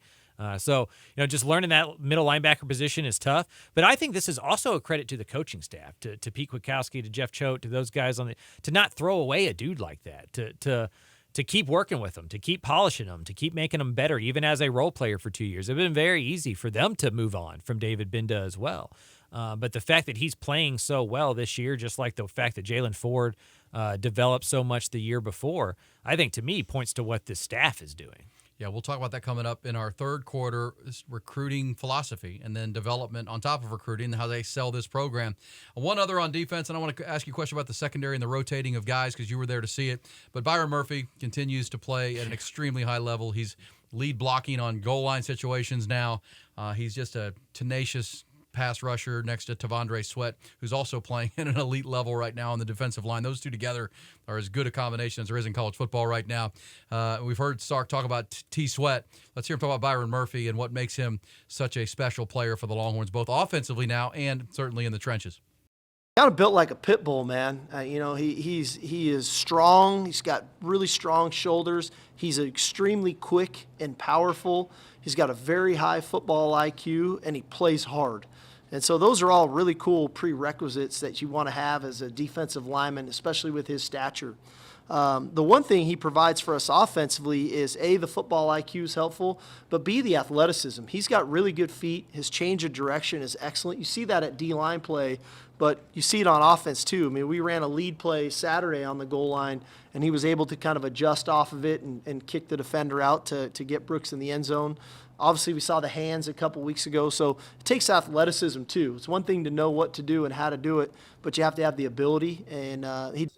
Speaker 2: So, just learning that middle linebacker position is tough. But I think this is also a credit to the coaching staff, to Pete Kwiatkowski, to Jeff Choate, to those guys to not throw away a dude like that, to keep working with them, to keep polishing them, to keep making them better, even as a role player for 2 years. It's been very easy for them to move on from David Benda as well. But the fact that he's playing so well this year, just like the fact that Jalen Ford developed so much the year before, I think to me points to what this staff is doing.
Speaker 1: Yeah, we'll talk about that coming up in our third quarter, recruiting philosophy and then development on top of recruiting, how they sell this program. One other on defense, and I want to ask you a question about the secondary and the rotating of guys because you were there to see it. But Byron Murphy continues to play at an extremely high level. He's lead blocking on goal line situations now. He's just a tenacious pass rusher next to Tavondre Sweat, who's also playing at an elite level right now on the defensive line. Those two together are as good a combination as there is in college football right now. We've heard Sark talk about T. Sweat. Let's hear him talk about Byron Murphy and what makes him such a special player for the Longhorns, both offensively now and certainly in the trenches.
Speaker 4: kind of built like a pit bull, man. He is strong. He's got really strong shoulders. He's extremely quick and powerful. He's got a very high football IQ, and he plays hard. And so those are all really cool prerequisites that you want to have as a defensive lineman, especially with his stature. The one thing he provides for us offensively is A, the football IQ is helpful, but B, the athleticism. He's got really good feet. His change of direction is excellent. You see that at D-line play, but you see it on offense too. I mean, we ran a lead play Saturday on the goal line, and he was able to kind of adjust off of it and kick the defender out to get Brooks in the end zone. Obviously, we saw the hands a couple weeks ago, so it takes athleticism too. It's one thing to know what to do and how to do it, but you have to have the ability, and he.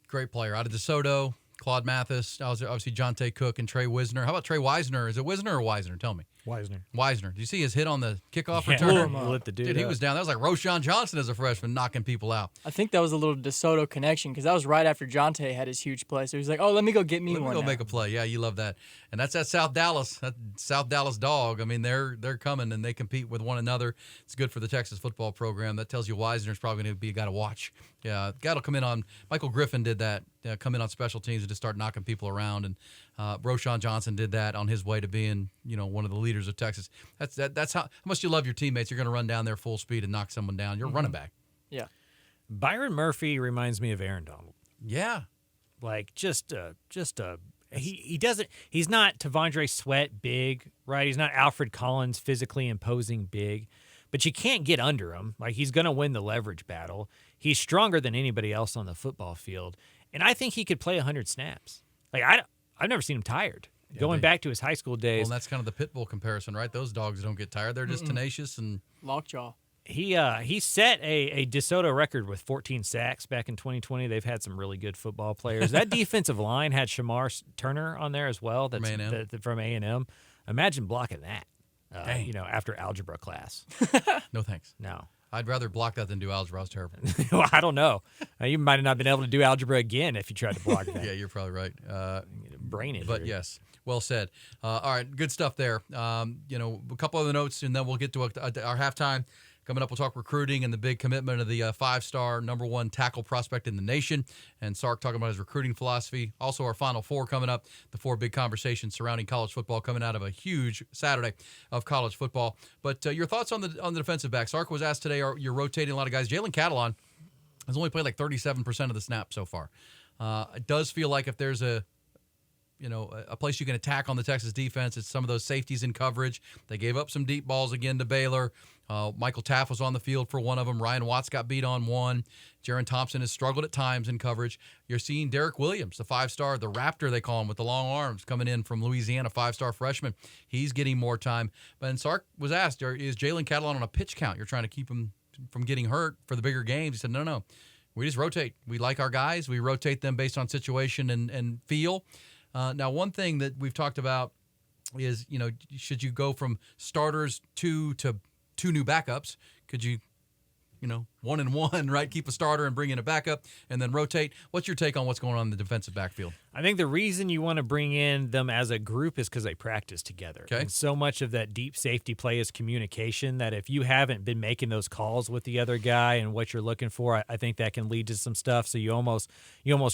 Speaker 1: Great player. Out of DeSoto, Claude Mathis, obviously Jonte Cook and Trey Wisner. How about Trey Wisner? Is it Wisner or Wisner? Tell me. Wisner. Do you see his hit on the kickoff return?
Speaker 2: Lit the dude
Speaker 1: He
Speaker 2: up.
Speaker 1: was down. That was like Roshan Johnson as a freshman knocking people out.
Speaker 3: I think that was a little DeSoto connection because that was right after Jonte had his huge play. So he's like, oh, let me go get me
Speaker 1: Let me
Speaker 3: one
Speaker 1: go
Speaker 3: now.
Speaker 1: make a play. Yeah, you love that. And that's that South Dallas dog. I mean, they're coming and they compete with one another. It's good for the Texas football program. That tells you Wisner's probably going to be a guy to watch. Yeah, guy will come in on. Michael Griffin did that. Come in on special teams and just start knocking people around. And Roshan Johnson did that on his way to being, one of the leaders of Texas. That's how much you love your teammates. You're going to run down there full speed and knock someone down. You're a running back.
Speaker 3: Yeah.
Speaker 2: Byron Murphy reminds me of Aaron Donald.
Speaker 1: Yeah.
Speaker 2: Like he's not Tavondre Sweat big, right? He's not Alfred Collins physically imposing big, but you can't get under him. Like he's going to win the leverage battle. He's stronger than anybody else on the football field. And I think he could play 100 snaps. Like I've never seen him tired. Going back to his high school days.
Speaker 1: Well, and that's kind of the pit bull comparison, right? Those dogs don't get tired. They're just tenacious and
Speaker 3: Lockjaw.
Speaker 2: He set a DeSoto record with 14 sacks back in 2020. They've had some really good football players. That defensive line had Shamar Turner on there as well. That's from A&M. Imagine blocking that. After algebra class.
Speaker 1: No thanks.
Speaker 2: No.
Speaker 1: I'd rather block that than do algebra. I was terrible.
Speaker 2: Well, I don't know. You might have not been able to do algebra again if you tried to block that.
Speaker 1: Yeah, you're probably right.
Speaker 2: Brain injury.
Speaker 1: But yes, well said. All right, good stuff there. A couple other notes, and then we'll get to our halftime. Coming up, we'll talk recruiting and the big commitment of the 5-star number one tackle prospect in the nation. And Sark talking about his recruiting philosophy. Also, our Final Four coming up, the 4 big conversations surrounding college football coming out of a huge Saturday of college football. But your thoughts on the defensive back. Sark was asked today, you're rotating a lot of guys. Jalen Catalon has only played like 37% of the snaps so far. It does feel like if there's a place you can attack on the Texas defense, it's some of those safeties in coverage. They gave up some deep balls again to Baylor. Michael Taft was on the field for one of them. Ryan Watts got beat on one. Jaron Thompson has struggled at times in coverage. You're seeing Derek Williams, the 5-star, the Raptor they call him with the long arms, coming in from Louisiana, 5-star freshman. He's getting more time. But Sark was asked, is Jalen Catalon on a pitch count? You're trying to keep him from getting hurt for the bigger games. He said, no. We just rotate. We like our guys. We rotate them based on situation and feel. Now, one thing that we've talked about is, should you go from starters to 2 new backups? Could you, 1 and 1, right? Keep a starter and bring in a backup and then rotate. What's your take on what's going on in the defensive backfield?
Speaker 2: I think the reason you want to bring in them as a group is because they practice together.
Speaker 1: Okay.
Speaker 2: And so much of that deep safety play is communication that if you haven't been making those calls with the other guy and what you're looking for, I think that can lead to some stuff. So you almost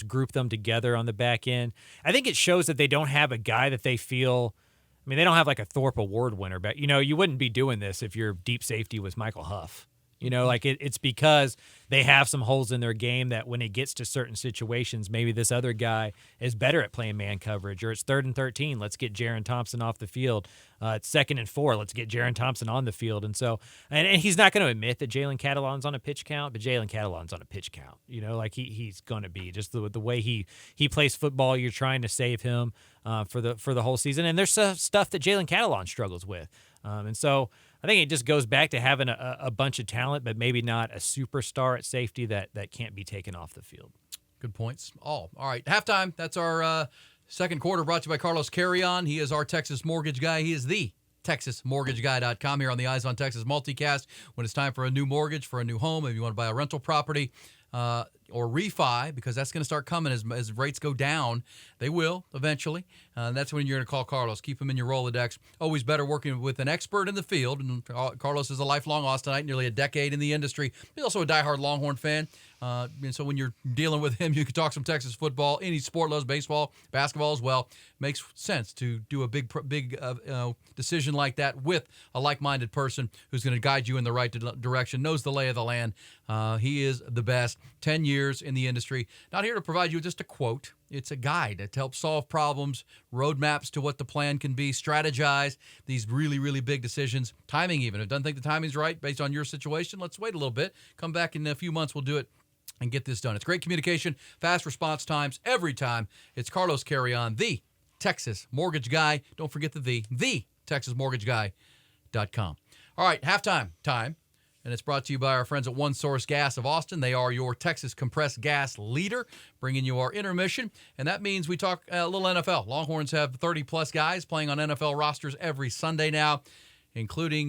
Speaker 2: group them together on the back end. I think it shows that they don't have a guy that they feel – they don't have like a Thorpe Award winner. But, you wouldn't be doing this if your deep safety was Michael Huff. It's because they have some holes in their game that when it gets to certain situations, maybe this other guy is better at playing man coverage, or it's 3rd and 13. Let's get Jaron Thompson off the field. It's 2nd and 4. Let's get Jaron Thompson on the field. And so, and he's not going to admit that Jalen Catalon's on a pitch count, but Jalen Catalon's on a pitch count. He's going to be just the way he plays football. You're trying to save him for the whole season. And there's stuff that Jalen Catalon struggles with. And so I think it just goes back to having a bunch of talent, but maybe not a superstar at safety that can't be taken off the field.
Speaker 1: Good points. All right. Halftime. That's our second quarter brought to you by Carlos Carrion. He is our Texas mortgage guy. He is the TexasMortgageGuy.com here on the Eyes on Texas multicast. When it's time for a new mortgage, for a new home, if you want to buy a rental property, or refi, because that's going to start coming as rates go down. They will eventually. That's when you're going to call Carlos. Keep him in your Rolodex. Always better working with an expert in the field. And Carlos is a lifelong Austinite, nearly a decade in the industry. He's also a diehard Longhorn fan. And so when you're dealing with him, you can talk some Texas football. Any sport, loves baseball, basketball as well. Makes sense to do a big decision like that with a like-minded person who's going to guide you in the right direction, knows the lay of the land. He is the best. 10 years in the industry. Not here to provide you with just a quote. It's a guide to help solve problems, roadmaps to what the plan can be, strategize these really, really big decisions. Timing even. If it doesn't think the timing's right based on your situation, let's wait a little bit. Come back in a few months. We'll do it and get this done. It's great communication, fast response times every time. It's Carlos Carrion, the Texas Mortgage Guy. Don't forget the TexasMortgageGuy.com. All right, halftime time. And it's brought to you by our friends at One Source Gas of Austin. They are your Texas compressed gas leader, bringing you our intermission. And that means we talk a little NFL. Longhorns have 30-plus guys playing on NFL rosters every Sunday now, including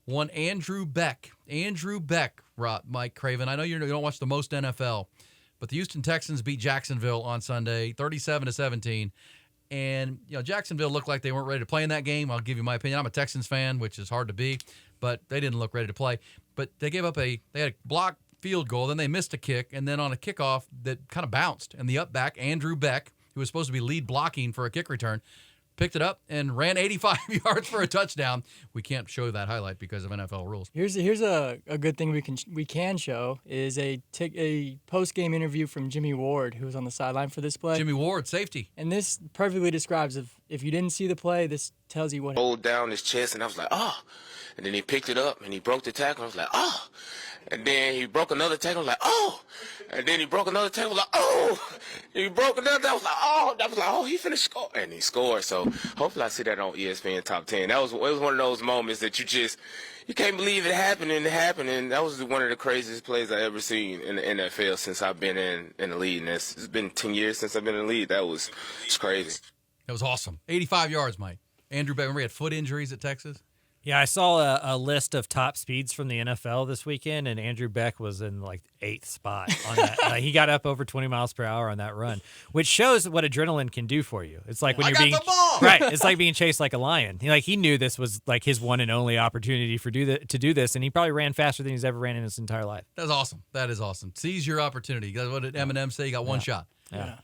Speaker 1: one Andrew Beck. Andrew Beck, Mike Craven. I know you don't watch the most NFL, but the Houston Texans beat Jacksonville on Sunday, 37-17. And, Jacksonville looked like they weren't ready to play in that game. I'll give you my opinion. I'm a Texans fan, which is hard to be, but they didn't look ready to play. But they gave up they had a blocked field goal, then they missed a kick, and then on a kickoff that kind of bounced. And the up back, Andrew Beck, who was supposed to be lead blocking for a kick return, picked it up and ran 85 yards for a touchdown. We can't show that highlight because of NFL rules.
Speaker 3: Here's a good thing we can show is a post-game interview from Jimmy Ward, who was on the sideline for this play.
Speaker 1: Jimmy Ward, safety.
Speaker 3: And this perfectly describes if you didn't see the play, this tells you what.
Speaker 5: Hold down his chest, and I was like, oh. And then he picked it up, and he broke the tackle. I was like, oh. And then he broke another tackle. I was like, oh. And then he broke another tackle. I was like, oh. And he broke another. I was like, oh. I was like, oh, he finished score. And he scored. So hopefully I see that on ESPN Top 10. It was one of those moments that you can't believe it happened, and it happened. And that was one of the craziest plays I ever seen in the NFL since I've been in the league. And it's been 10 years since I've been in the league. It's crazy.
Speaker 1: That was awesome. 85 yards, Mike. Andrew Beck, remember he had foot injuries at Texas?
Speaker 2: Yeah, I saw a list of top speeds from the NFL this weekend, and Andrew Beck was in like 8th spot on that. He got up over 20 miles per hour on that run, which shows what adrenaline can do for you. It's like when you're being
Speaker 1: the ball!
Speaker 2: Right. It's like being chased like a lion. He knew this was like his one and only opportunity to do this, and he probably ran faster than he's ever ran in his entire life.
Speaker 1: That's awesome. That is awesome. Seize your opportunity. What did Eminem say? You got one shot.
Speaker 2: Yeah.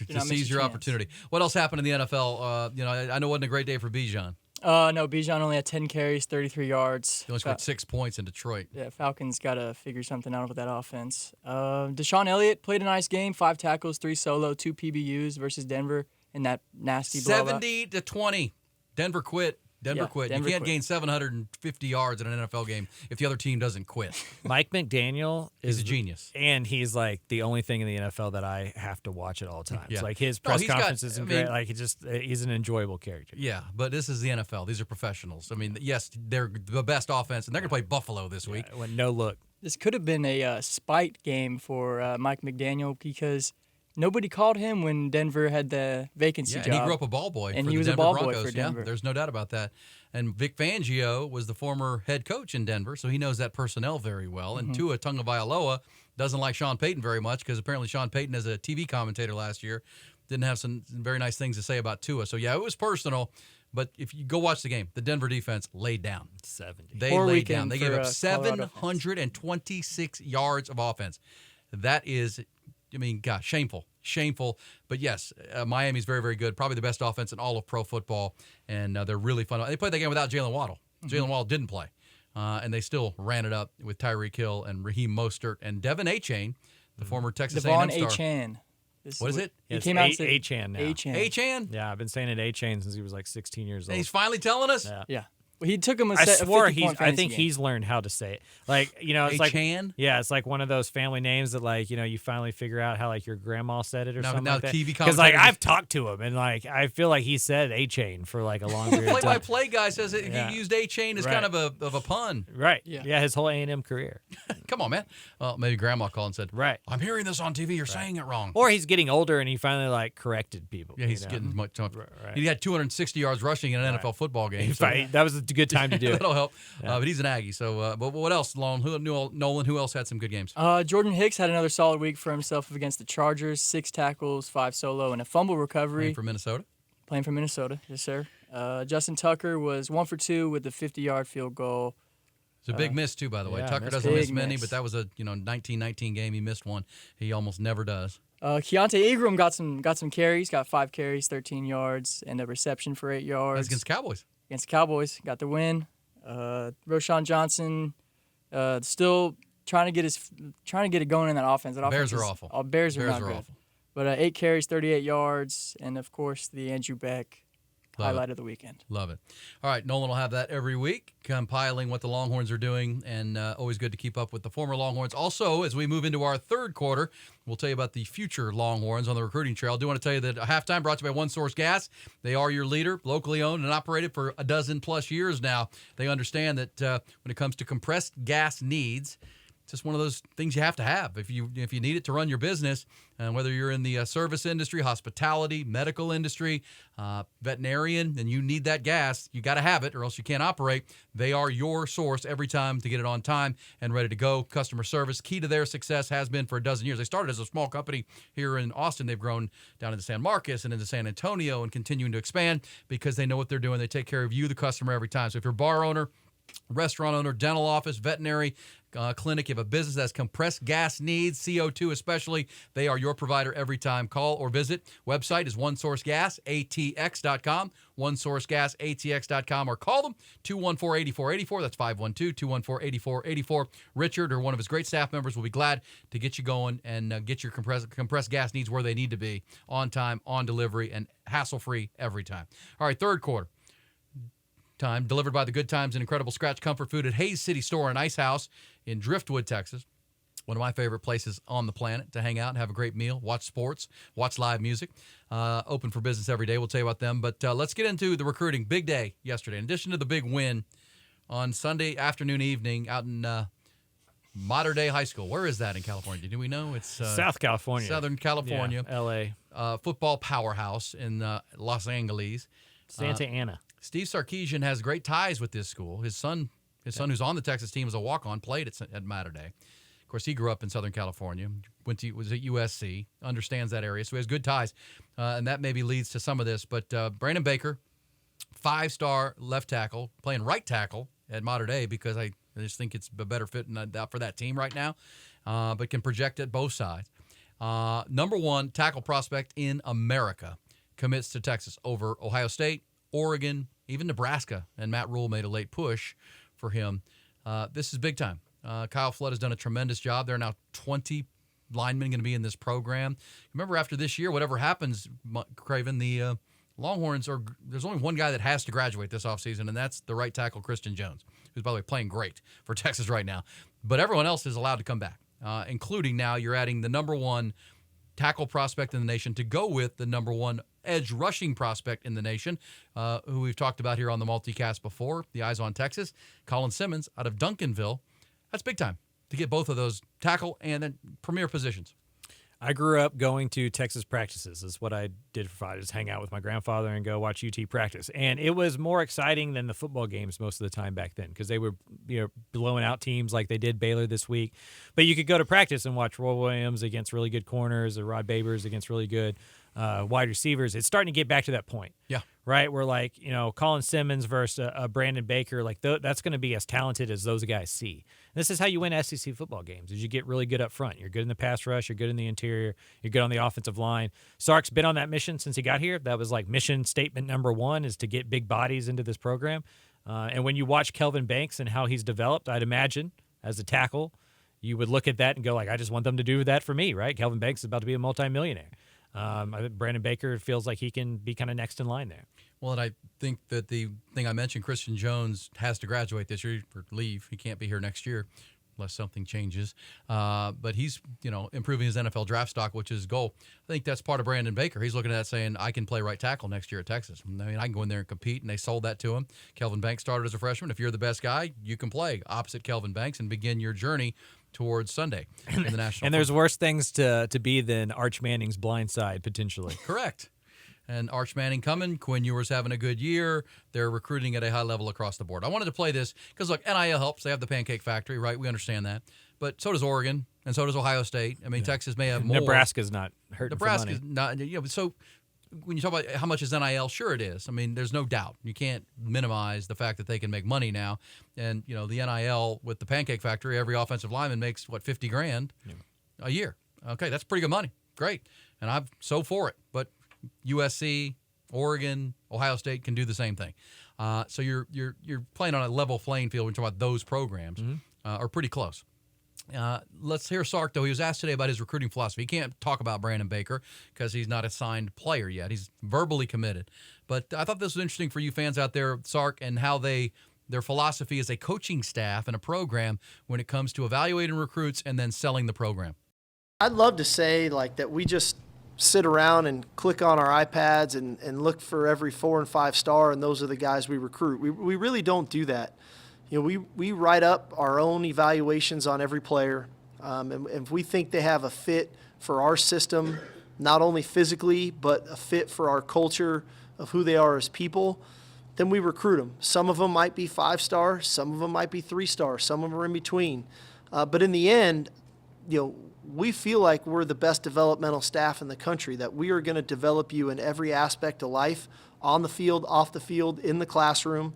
Speaker 1: To seize your opportunity. What else happened in the NFL? I know it wasn't a great day for Bijan.
Speaker 3: No, Bijan only had 10 carries, 33 yards.
Speaker 1: He only scored 6 points in Detroit.
Speaker 3: Yeah, Falcons got to figure something out with that offense. Deshaun Elliott played a nice game, 5 tackles, 3 solo, 2 PBUs versus Denver in that nasty blowout.
Speaker 1: 70-20. Denver quit. Denver quit. You can't gain 750 yards in an NFL game if the other team doesn't quit.
Speaker 2: Mike McDaniel
Speaker 1: is a genius.
Speaker 2: And he's like the only thing in the NFL that I have to watch at all times.
Speaker 1: Yeah.
Speaker 2: Like his press conferences and great. Like he's an enjoyable character.
Speaker 1: Yeah, but this is the NFL. These are professionals. I mean, yes, they're the best offense, and they're going to play Buffalo this week.
Speaker 2: Went no look.
Speaker 3: This could have been a spite game for Mike McDaniel because nobody called him when Denver had the vacancy job.
Speaker 1: And he grew up a ball boy
Speaker 3: and
Speaker 1: for
Speaker 3: he
Speaker 1: the
Speaker 3: was
Speaker 1: Denver
Speaker 3: a ball
Speaker 1: Broncos.
Speaker 3: boy for Denver.
Speaker 1: Yeah, there's no doubt about that. And Vic Fangio was the former head coach in Denver, so he knows that personnel very well. And Tua Tagovailoa doesn't like Sean Payton very much because apparently Sean Payton, as a TV commentator last year, didn't have some very nice things to say about Tua. So, yeah, it was personal. But if you go watch the game, the Denver defense laid down.
Speaker 2: 70.
Speaker 1: They laid down. They gave up 726 yards of offense. That is, gosh, shameful. Shameful. But yes, Miami's very, very good. Probably the best offense in all of pro football. And they're really fun. They played that game without Jalen Waddle. Jalen Waddle didn't play. And they still ran it up with Tyreek Hill and Raheem Mostert and Devin Achane, the former Texas A&M star.
Speaker 3: Achane.
Speaker 1: What is it?
Speaker 2: He came out and said Achane now.
Speaker 3: Achane.
Speaker 2: Yeah, I've been saying it Achane since he was like 16 years old.
Speaker 1: And he's finally telling us?
Speaker 3: Yeah. Well, he took him
Speaker 2: I swore I think
Speaker 3: game.
Speaker 2: he's learned how to say it. Like, it's
Speaker 1: Achane?
Speaker 2: like it's like one of those family names that like, you finally figure out how like your grandma said it or something like that.
Speaker 1: Because
Speaker 2: like I've talked to him and like I feel like he said Achane for like a long period of time.
Speaker 1: Play-by-play guy says he used Achane as kind of a pun.
Speaker 2: Right. Yeah, his whole A&M career.
Speaker 1: Come on, man. Well, maybe grandma called and said,
Speaker 2: right,
Speaker 1: I'm hearing this on TV. You're saying it wrong.
Speaker 2: Or he's getting older and he finally like corrected people.
Speaker 1: Yeah, he's getting much. Right. He had 260 yards rushing in an NFL football game.
Speaker 2: That was a good time to do it.
Speaker 1: That'll help. But he's an Aggie. So, but what else, Nolan? Who else had some good games?
Speaker 3: Jordan Hicks had another solid week for himself against the Chargers. 6 tackles, 5 solo, and a fumble recovery.
Speaker 1: Playing for Minnesota.
Speaker 3: Playing for Minnesota, yes, sir. Justin Tucker was 1 for 2 with the 50-yard field goal.
Speaker 1: It's a big miss, too, by the way.
Speaker 2: yeah,
Speaker 1: Tucker
Speaker 2: missed
Speaker 1: doesn't
Speaker 3: big
Speaker 1: miss many,
Speaker 3: miss.
Speaker 1: but that was a 1919 game. He missed one. He almost never does.
Speaker 3: Keontae Ingram got some carries, got 5 carries, 13 yards, and a reception for 8 yards.
Speaker 1: That's against the Cowboys.
Speaker 3: Against the Cowboys, got the win. Roshan Johnson still trying to get it going in that offense. That
Speaker 1: Bears
Speaker 3: offense
Speaker 1: are
Speaker 3: is-
Speaker 1: awful.
Speaker 3: Bears are not good.
Speaker 1: awful.
Speaker 3: But 8 carries, 38 yards, and of course the Andrew Beck
Speaker 1: Love it.
Speaker 3: highlight of the weekend.
Speaker 1: Love it. All right, Nolan will have that every week, compiling what the Longhorns are doing, and always good to keep up with the former Longhorns. Also, as we move into our third quarter, we'll tell you about the future Longhorns on the recruiting trail. I do want to tell you that Halftime brought to you by One Source Gas. They are your leader, locally owned and operated for a dozen plus years now. They understand that when it comes to compressed gas needs, it's just one of those things you have to have if you need it to run your business, whether you're in the service industry, hospitality, medical industry, veterinarian, and you need that gas, you got to have it or else you can't operate. They are your source every time to get it on time and ready to go. Customer service, key to their success, has been for a dozen years. They started as a small company here in Austin. They've grown down into San Marcos and into San Antonio and continuing to expand because they know what they're doing. They take care of you, the customer, every time. So if you're a bar owner, restaurant owner, dental office, veterinary clinic, you have a business that has compressed gas needs, CO2 especially, they are your provider every time. Call or visit. Website is OneSourceGasATX.com, OneSourceGasATX.com, or call them 214-8484. That's 512-214-8484. Richard or one of his great staff members will be glad to get you going and get your compressed gas needs where they need to be, on time, on delivery, and hassle-free every time. All right, third quarter. Time delivered by the Good Times and Incredible Scratch Comfort Food at Hayes City Store and Ice House in Driftwood, Texas. One of my favorite places on the planet to hang out and have a great meal, watch sports, watch live music. Open for business every day. We'll tell you about them. But let's get into the recruiting. Big day yesterday. In addition to the big win on Sunday afternoon, evening out in Mater Dei High School. Where is that in California? Do we know? It's
Speaker 2: South California.
Speaker 1: Southern California.
Speaker 2: Yeah, L.A.
Speaker 1: Football powerhouse in Los Angeles.
Speaker 2: Santa Ana.
Speaker 1: Was Sarkisian has great ties with this school. His son, who's on the Texas team as a walk-on, played at Mater Dei. Of course, he grew up in Southern California. Was at USC. Understands that area, so he has good ties, and that maybe leads to some of this. But Brandon Baker, 5-star left tackle, playing right tackle at Mater Dei because I just think it's a better fit for that team right now, but can project at both sides. Number 1 tackle prospect in America commits to Texas over Ohio State, Oregon, even Nebraska, and Matt Rule made a late push for him. This is big time. Kyle Flood has done a tremendous job. There are now 20 linemen going to be in this program. Remember, after this year, whatever happens, Craven, the Longhorns there's only one guy that has to graduate this offseason, and that's the right tackle, Christian Jones, who's, by the way, playing great for Texas right now. But everyone else is allowed to come back, including now you're adding the number 1 tackle prospect in the nation to go with the number 1 edge rushing prospect in the nation, who we've talked about here on the multicast before, the Eyes on Texas, Colin Simmons out of Duncanville. That's big time to get both of those tackle and then premier positions.
Speaker 2: I grew up going to Texas practices. That's what I did for fun. Just hang out with my grandfather and go watch UT practice. And it was more exciting than the football games most of the time back then because they were blowing out teams like they did Baylor this week. But you could go to practice and watch Roy Williams against really good corners or Rod Babers against really good wide receivers. It's starting to get back to that point.
Speaker 1: Yeah.
Speaker 2: Right? Where Colin Simmons versus Brandon Baker, that's going to be as talented as those guys see. This is how you win SEC football games, is you get really good up front. You're good in the pass rush. You're good in the interior. You're good on the offensive line. Sark's been on that mission since he got here. That was like mission statement number 1 is to get big bodies into this program. And when you watch Kelvin Banks and how he's developed, I'd imagine as a tackle, you would look at that and go I just want them to do that for me, right? Kelvin Banks is about to be a multimillionaire. I think Brandon Baker feels like he can be kind of next in line there.
Speaker 1: Well, and I think that the thing I mentioned, Christian Jones has to graduate this year or leave. He can't be here next year unless something changes. But he's, improving his NFL draft stock, which is his goal. I think that's part of Brandon Baker. He's looking at that saying, I can play right tackle next year at Texas. I mean, I can go in there and compete, and they sold that to him. Kelvin Banks started as a freshman. If you're the best guy, you can play opposite Kelvin Banks and begin your journey towards Sunday in the national.
Speaker 2: And there's worse things to be than Arch Manning's blind side, potentially.
Speaker 1: Correct. and Arch Manning coming. Quinn Ewers having a good year. They're recruiting at a high level across the board. I wanted to play this because, look, NIL helps. They have the Pancake Factory, right? We understand that. But so does Oregon, and so does Ohio State. I mean, Texas may have more.
Speaker 2: Nebraska's not hurting for money.
Speaker 1: Nebraska's not. You know, so when you talk about how much is NIL, sure it is. I mean, there's no doubt. You can't minimize the fact that they can make money now. And, you know, the NIL with the Pancake Factory, every offensive lineman makes, what, $50,000 a year. Okay, that's pretty good money. Great. And I'm so for it. But USC, Oregon, Ohio State can do the same thing. So you're playing on a level playing field when you talk about those programs, are pretty close. Let's hear Sark, though. He was asked today about his recruiting philosophy. He can't talk about Brandon Baker because he's not a signed player yet. He's verbally committed. But I thought this was interesting for you fans out there, Sark, and how their philosophy as a coaching staff and a program when it comes to evaluating recruits and then selling the program.
Speaker 4: I'd love to say like that we just sit around and click on our iPads and look for every 4 and 5 star, and those are the guys we recruit. We really don't do that. You know, we write up our own evaluations on every player, and if we think they have a fit for our system, not only physically, but a fit for our culture of who they are as people, then we recruit them. Some of them might be 5-star, some of them might be 3-star, some of them are in between. But in the end, you know, we feel like we're the best developmental staff in the country, that we are going to develop you in every aspect of life, on the field, off the field, in the classroom.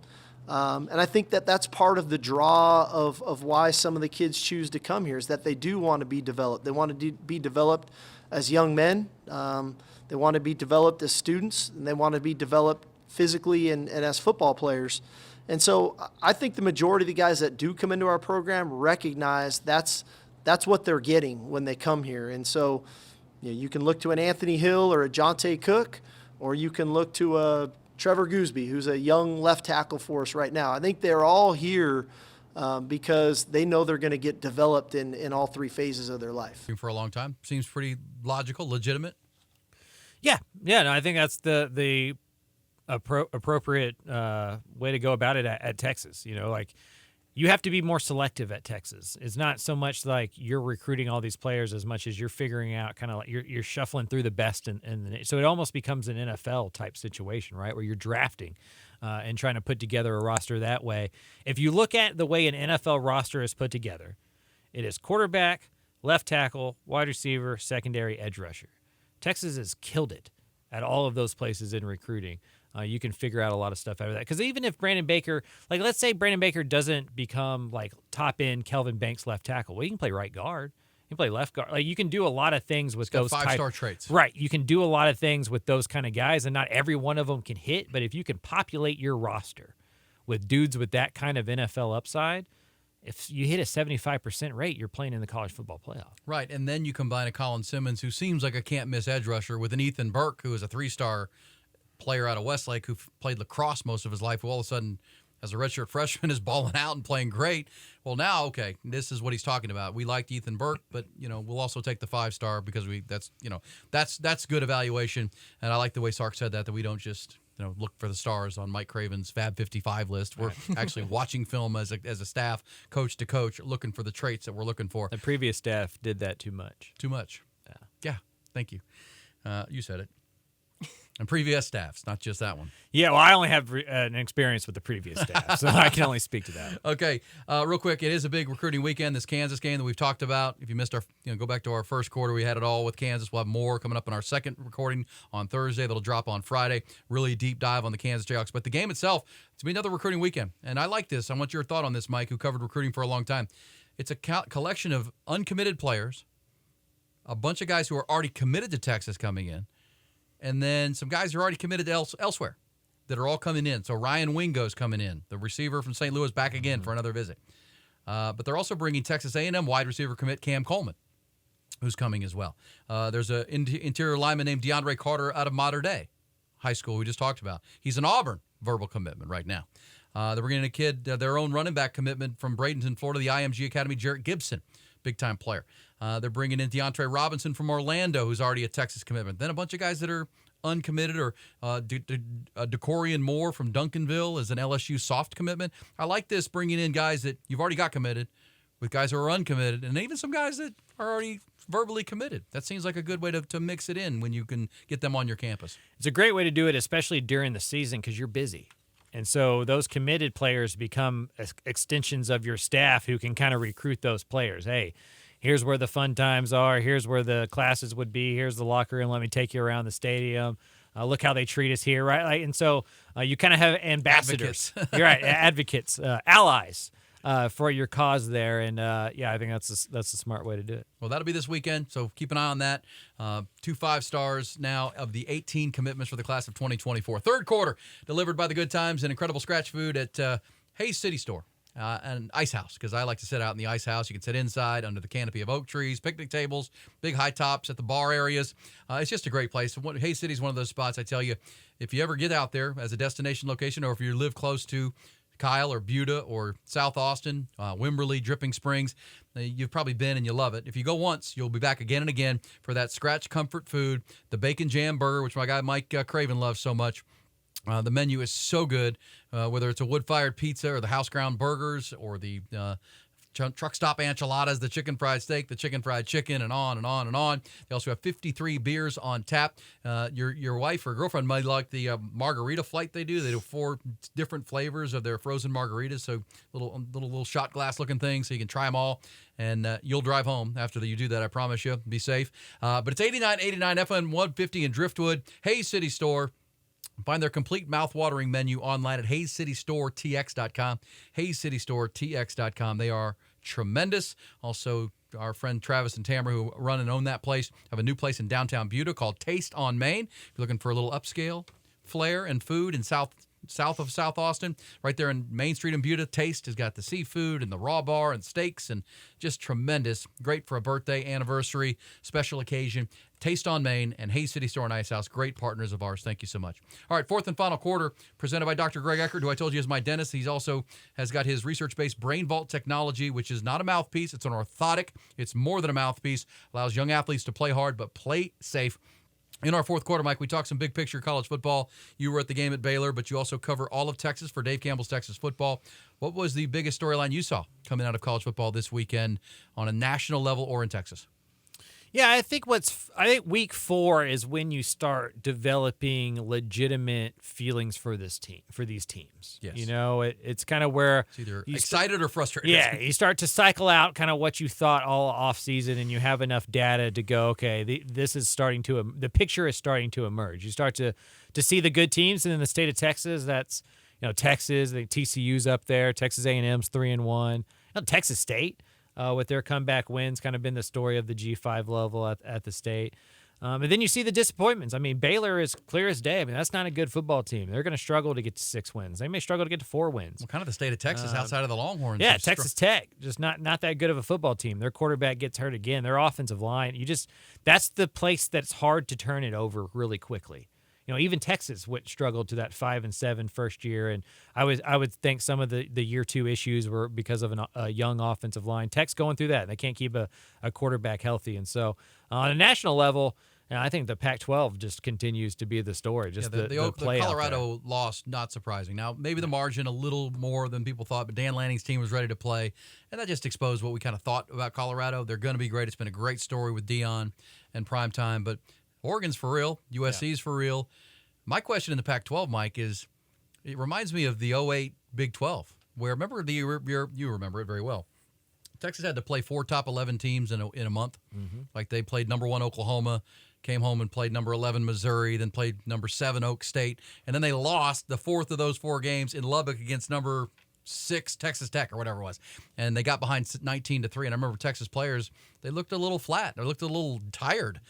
Speaker 4: And I think that that's part of the draw of why some of the kids choose to come here, is that they do want to be developed. They want to be developed as young men. They want to be developed as students, and they want to be developed physically and as football players. And so I think the majority of the guys that do come into our program recognize that's what they're getting when they come here. And so, you know, you can look to an Anthony Hill or a Jonte Cook, or you can look to a Trevor Gooseby, who's a young left tackle for us right now. I think they're all here because they know they're going to get developed in all 3 phases of their life.
Speaker 1: For a long time. Seems pretty logical, legitimate.
Speaker 2: Yeah. No, I think that's the appropriate way to go about it at Texas. You know, like, you have to be more selective at Texas. It's not so much like you're recruiting all these players as much as you're figuring out kind of like you're shuffling through the best. So it almost becomes an NFL type situation, right, where you're drafting and trying to put together a roster that way. If you look at the way an NFL roster is put together, it is quarterback, left tackle, wide receiver, secondary, edge rusher. Texas has killed it at all of those places in recruiting. You can figure out a lot of stuff out of that. Because even if Brandon Baker, like, let's say Brandon Baker doesn't become like top end Kelvin Banks left tackle. Well, he can play right guard. He can play left guard. Like, you can do a lot of things with those
Speaker 1: 5-star traits.
Speaker 2: Right. You can do a lot of things with those kind of guys, and not every one of them can hit. But if you can populate your roster with dudes with that kind of NFL upside, if you hit a 75% rate, you're playing in the college football playoff.
Speaker 1: Right, and then you combine a Colin Simmons, who seems like a can't-miss edge rusher, with an Ethan Burke, who is a 3-star player out of Westlake who played lacrosse most of his life, who all of a sudden, as a redshirt freshman, is balling out and playing great. Well, now, okay, this is what he's talking about. We liked Ethan Burke, but, you know, we'll also take the 5-star because that's good evaluation. And I like the way Sark said that we don't just, you know, look for the stars on Mike Craven's Fab 55 list. We're actually watching film as a staff, coach to coach, looking for the traits that we're looking for.
Speaker 2: The previous staff did that too much.
Speaker 1: Too much. Yeah. Thank you. You said it. And previous staffs, not just that one.
Speaker 2: Yeah, well, I only have an experience with the previous staff, so I can only speak to that.
Speaker 1: Okay, real quick, it is a big recruiting weekend, this Kansas game that we've talked about. If you missed go back to our first quarter, we had it all with Kansas. We'll have more coming up in our second recording on Thursday. That'll drop on Friday. Really deep dive on the Kansas Jayhawks. But the game itself, it's going to be another recruiting weekend. And I like this. I want your thought on this, Mike, who covered recruiting for a long time. It's a collection of uncommitted players, a bunch of guys who are already committed to Texas coming in, and then some guys who are already committed elsewhere that are all coming in. So Ryan Wingo's coming in, the receiver from St. Louis, back again for another visit. But they're also bringing Texas A&M wide receiver commit Cam Coleman, who's coming as well. There's an interior lineman named DeAndre Carter out of Mater Dei High School we just talked about. He's an Auburn verbal commitment right now. They're bringing in a kid, their own running back commitment from Bradenton, Florida, the IMG Academy, Jarrett Gibson, big-time player. They're bringing in DeAndre Robinson from Orlando, who's already a Texas commitment. Then a bunch of guys that are uncommitted, or Decorian Moore from Duncanville is an LSU soft commitment. I like this, bringing in guys that you've already got committed with guys who are uncommitted, and even some guys that are already verbally committed. That seems like a good way to mix it in when you can get them on your campus.
Speaker 2: It's a great way to do it, especially during the season because you're busy. And so those committed players become extensions of your staff who can kind of recruit those players. Hey, here's where the fun times are. Here's where the classes would be. Here's the locker room. Let me take you around the stadium. Look how they treat us here, right? And so you kind of have ambassadors. You're right, advocates, allies for your cause there. And, I think that's a smart way to do it.
Speaker 1: Well, that'll be this weekend, so keep an eye on that. 2 5-stars now of the 18 commitments for the class of 2024. Third quarter delivered by the Good Times and incredible scratch food at Hayes City Store. And Ice House, because I like to sit out in the Ice House. You can sit inside under the canopy of oak trees, picnic tables, big high tops at the bar areas. It's just a great place. Hayes City is one of those spots, I tell you, if you ever get out there as a destination location, or if you live close to Kyle or Buda or South Austin, Wimberley, Dripping Springs, you've probably been and you love it. If you go once, you'll be back again and again for that scratch comfort food, the bacon jam burger, which my guy Mike Craven loves so much. The menu is so good, whether it's a wood-fired pizza or the house-ground burgers or the truck stop enchiladas, the chicken fried steak, the chicken fried chicken, and on and on and on. They also have 53 beers on tap. Your wife or girlfriend might like the margarita flight they do. They do 4 different flavors of their frozen margaritas, so little shot glass looking things, so you can try them all. And you'll drive home after you do that, I promise you. Be safe. But it's 8989 FM 150 in Driftwood, Hayes City Store. Find their complete mouth-watering menu online at HayesCityStoreTX.com. HayesCityStoreTX.com. They are tremendous. Also, our friend Travis and Tamara, who run and own that place, have a new place in downtown Buda called Taste on Main. If you're looking for a little upscale flair and food in south of South Austin, right there in Main Street in Buda, Taste has got the seafood and the raw bar and steaks, and just tremendous. Great for a birthday, anniversary, special occasion. Taste on Main and Hayes City Store and Ice House, great partners of ours. Thank you so much. All right, fourth and final quarter, presented by Dr. Greg Eckert, who I told you is my dentist. He's also has got his research-based Brain Vault technology, which is not a mouthpiece. It's an orthotic. It's more than a mouthpiece. Allows young athletes to play hard but play safe. In our fourth quarter, Mike, we talked some big picture college football. You were at the game at Baylor, but you also cover all of Texas for Dave Campbell's Texas Football. What was the biggest storyline you saw coming out of college football this weekend on a national level or in Texas?
Speaker 2: Yeah, I think week 4 is when you start developing legitimate feelings for these teams.
Speaker 1: Yes.
Speaker 2: You know, it's kind of where
Speaker 1: it's either excited or frustrated.
Speaker 2: Yeah, you start to cycle out kind of what you thought all off season, and you have enough data to go, okay, the picture is starting to emerge. You start to see the good teams, and in the state of Texas, that's Texas, the TCU's up there, Texas A&M's 3-1, Texas State. With their comeback wins, kind of been the story of the G5 level at the state. And then you see the disappointments. I mean, Baylor is clear as day. I mean, that's not a good football team. They're going to struggle to get to 6 wins. They may struggle to get to 4 wins.
Speaker 1: Well, kind of the state of Texas outside of the Longhorns.
Speaker 2: Yeah, Texas Tech, just not that good of a football team. Their quarterback gets hurt again. Their offensive line, that's the place that's hard to turn it over really quickly. Even Texas struggled to that 5-7 first year, and I would think some of the year 2 issues were because of a young offensive line. Tech's going through that, and they can't keep a quarterback healthy. And so on a national level, I think the Pac-12 just continues to be the story. Just the play.
Speaker 1: The Colorado loss, not surprising. Now, maybe the margin a little more than people thought, but Dan Lanning's team was ready to play, and that just exposed what we kind of thought about Colorado. They're going to be great. It's been a great story with Dion and primetime, but Oregon's for real. USC's for real. My question in the Pac-12, Mike, is it reminds me of the 2008 Big 12, where remember you remember it very well. Texas had to play 4 top 11 teams in a month. Mm-hmm. Like they played number 1 Oklahoma, came home and played number 11 Missouri, then played number 7 Oak State, and then they lost the 4th of those 4 games in Lubbock against number 6 Texas Tech or whatever it was. And they got behind 19-3. And I remember Texas players, they looked a little flat. They looked a little tired.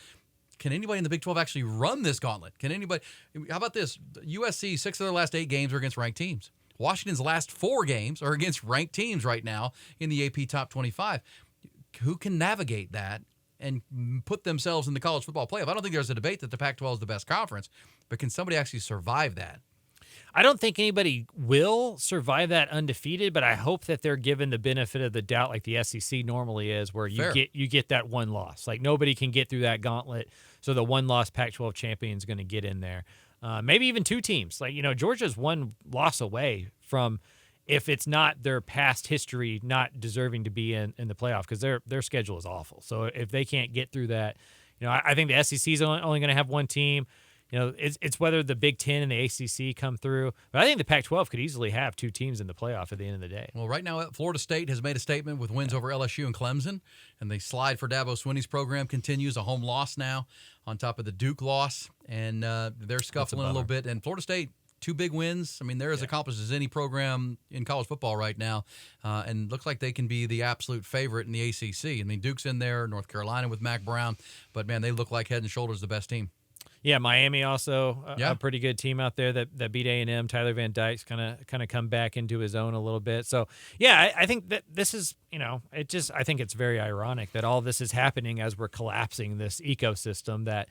Speaker 1: Can anybody in the Big 12 actually run this gauntlet? Can anybody? How about this? USC, 6 of their last 8 games are against ranked teams. Washington's last 4 games are against ranked teams right now in the AP Top 25. Who can navigate that and put themselves in the college football playoff? I don't think there's a debate that the Pac-12 is the best conference, but can somebody actually survive that?
Speaker 2: I don't think anybody will survive that undefeated, but I hope that they're given the benefit of the doubt like the SEC normally is, where you get that one loss. Like nobody can get through that gauntlet, so the one-loss Pac-12 champion is going to get in there. Maybe even 2 teams. Like, Georgia's 1 loss away from if it's not their past history not deserving to be in the playoff, because their schedule is awful. So if they can't get through that, I think the SEC is only going to have one team. It's whether the Big Ten and the ACC come through. But I think the Pac-12 could easily have two teams in the playoff at the end of the day.
Speaker 1: Well, right now, Florida State has made a statement with wins over LSU and Clemson, and the slide for Dabo Swinney's program continues, a home loss now on top of the Duke loss, and they're scuffling a little bit. And Florida State, 2 big wins. I mean, they're as accomplished as any program in college football right now, and looks like they can be the absolute favorite in the ACC. I mean, Duke's in there, North Carolina with Mac Brown, but, man, they look like head and shoulders the best team.
Speaker 2: Yeah, Miami also a pretty good team out there that beat A&M. Tyler Van Dyke's kind of come back into his own a little bit. So, yeah, I think that this is, I think it's very ironic that all this is happening as we're collapsing this ecosystem that,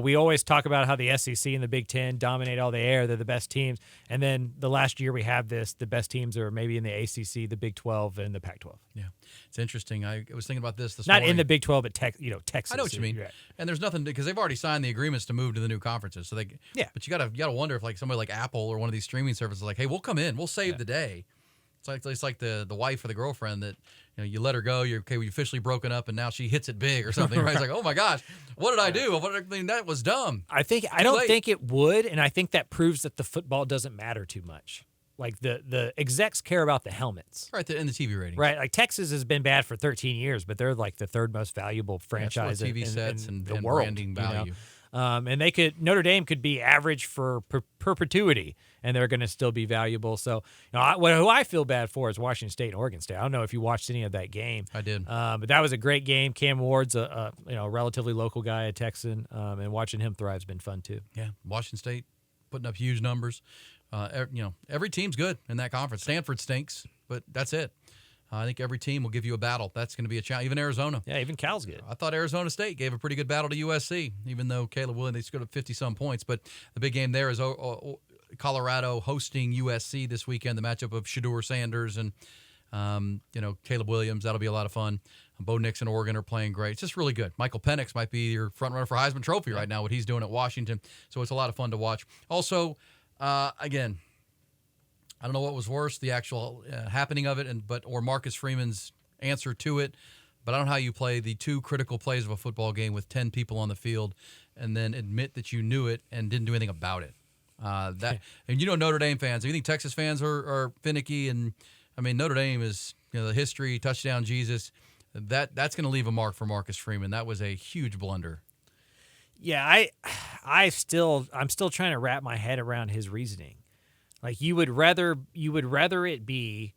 Speaker 2: we always talk about how the SEC and the Big Ten dominate all the air. They're the best teams. And then the last year we have this, the best teams are maybe in the ACC, the Big 12, and the Pac-12.
Speaker 1: Yeah, it's interesting. I was thinking about this
Speaker 2: Not
Speaker 1: morning.
Speaker 2: in the Big 12, but Texas.
Speaker 1: I know what you mean.
Speaker 2: Right.
Speaker 1: And there's nothing because they've already signed the agreements to move to the new conferences. So but you gotta wonder if like somebody like Apple or one of these streaming services is like, hey, we'll come in, we'll save the day. It's like the wife or the girlfriend that you let her go. You're okay. We officially broken up, and now she hits it big or something. Right? It's like, oh my gosh, what did I do? That was dumb.
Speaker 2: I don't think it would, and I think that proves that the football doesn't matter too much. Like the execs care about the helmets,
Speaker 1: right? In the TV rating,
Speaker 2: right? Like Texas has been bad for 13 years, but they're like the third most valuable franchise
Speaker 1: TV
Speaker 2: in
Speaker 1: sets
Speaker 2: in
Speaker 1: and
Speaker 2: the world.
Speaker 1: Branding value.
Speaker 2: And Notre Dame could be average for perpetuity, and they're going to still be valuable. So, who I feel bad for is Washington State and Oregon State. I don't know if you watched any of that game.
Speaker 1: I did,
Speaker 2: but that was a great game. Cam Ward's a relatively local guy, a Texan, and watching him thrive has been fun too.
Speaker 1: Yeah, Washington State putting up huge numbers. Every team's good in that conference. Stanford stinks, but that's it. I think every team will give you a battle. That's going to be a challenge. Even Arizona.
Speaker 2: Yeah, even Cal's good.
Speaker 1: I thought Arizona State gave a pretty good battle to USC, even though Caleb Williams, they scored up 50-some points. But the big game there is Colorado hosting USC this weekend, the matchup of Shedeur Sanders and, Caleb Williams. That'll be a lot of fun. Bo Nix and Oregon are playing great. It's just really good. Michael Penix might be your front runner for Heisman Trophy right now, what he's doing at Washington. So it's a lot of fun to watch. Also, again, I don't know what was worse, the actual happening of it, or Marcus Freeman's answer to it. But I don't know how you play the 2 critical plays of a football game with 10 people on the field, and then admit that you knew it and didn't do anything about it. And Notre Dame fans. If you think Texas fans are finicky, and I mean Notre Dame is the history, touchdown Jesus. That's going to leave a mark for Marcus Freeman. That was a huge blunder.
Speaker 2: Yeah, I'm still trying to wrap my head around his reasoning. Like you would rather it be,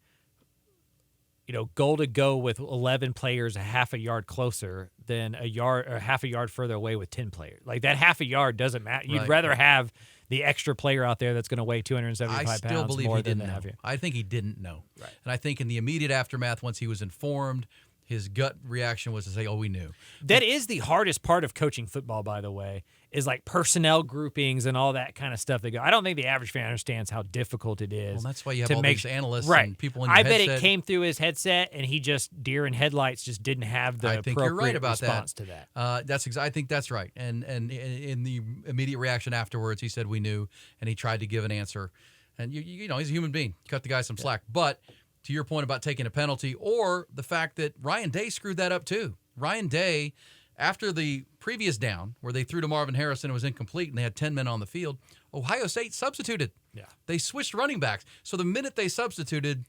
Speaker 2: goal to go with 11 players a half a yard closer than half a yard further away with 10 players. Like that half a yard doesn't matter. You'd rather have the extra player out there that's going to weigh 275 pounds
Speaker 1: I still believe
Speaker 2: more
Speaker 1: he
Speaker 2: than
Speaker 1: didn't
Speaker 2: half
Speaker 1: know.
Speaker 2: you.
Speaker 1: I think he didn't know.
Speaker 2: Right.
Speaker 1: And I think in the immediate aftermath, once he was informed, his gut reaction was to say, oh, we knew.
Speaker 2: That is the hardest part of coaching football, by the way, is like personnel groupings and all that kind of stuff. I don't think the average fan understands how difficult it is.
Speaker 1: Well, that's why you have all these analysts and people in your
Speaker 2: I
Speaker 1: headset.
Speaker 2: bet it came through his headset, and he just, deer in headlights, just didn't have the
Speaker 1: I think
Speaker 2: appropriate
Speaker 1: you're right about
Speaker 2: response to that.
Speaker 1: I think that's right. And in the immediate reaction afterwards, he said, we knew, and he tried to give an answer. And, he's a human being. Cut the guy some slack. But to your point about taking a penalty, or the fact that Ryan Day screwed that up too. Ryan Day, after the previous down where they threw to Marvin Harrison, it was incomplete, and they had 10 men on the field, Ohio State substituted.
Speaker 2: Yeah.
Speaker 1: They switched running backs. So the minute they substituted,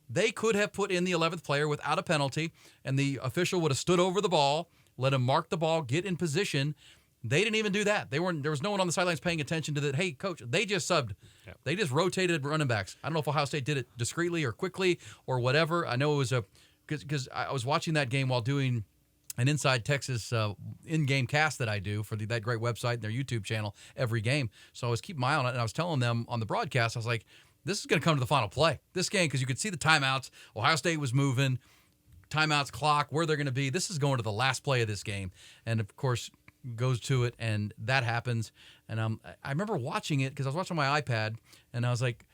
Speaker 1: they could have put in the 11th player without a penalty, and the official would have stood over the ball, let him mark the ball, get in position. They didn't even do that. There was no one on the sidelines paying attention to that. Hey, coach, they just subbed. Yep. They just rotated running backs. I don't know if Ohio State did it discreetly or quickly or whatever. I know it was because I was watching that game while doing an Inside Texas in-game cast that I do for that great website and their YouTube channel every game. So I was keeping my eye on it, and I was telling them on the broadcast, I was like, this is going to come to the final play. This game, because you could see the timeouts. Ohio State was moving. Timeouts, clock, where they're going to be. This is going to the last play of this game. And, of course, goes to it, and that happens. And I remember watching it because I was watching my iPad, and I was like,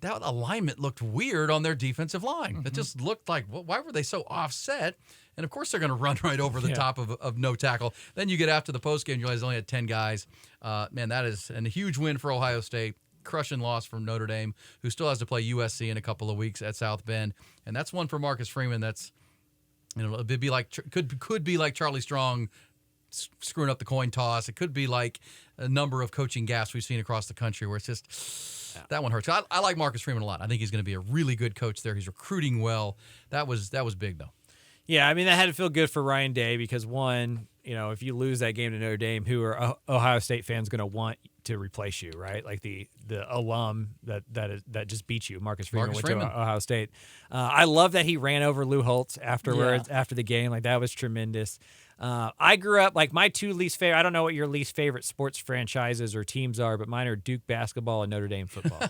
Speaker 1: that alignment looked weird on their defensive line. Mm-hmm. It just looked like, why were they so offset? And, of course, they're going to run right over the top of no tackle. Then you get after the postgame, you realize they only had 10 guys. Man, that is a huge win for Ohio State. crushing loss from Notre Dame, who still has to play USC in a couple of weeks at South Bend, and that's one for Marcus Freeman. That's it'd be like could be like Charlie Strong screwing up the coin toss. It could be like a number of coaching gaffes we've seen across the country where it's just that one hurts. I like Marcus Freeman a lot. I think he's going to be a really good coach there. He's recruiting well. That was big though.
Speaker 2: Yeah, I mean, that had to feel good for Ryan Day because, one, if you lose that game to Notre Dame, who are Ohio State fans going to want to replace you, right? Like the alum that just beat you, Marcus Freeman went to Ohio State. I love that he ran over Lou Holtz afterwards, after the game. Like, that was tremendous. I grew up, like, my two least favorite, I don't know what your least favorite sports franchises or teams are, but mine are Duke basketball and Notre Dame football.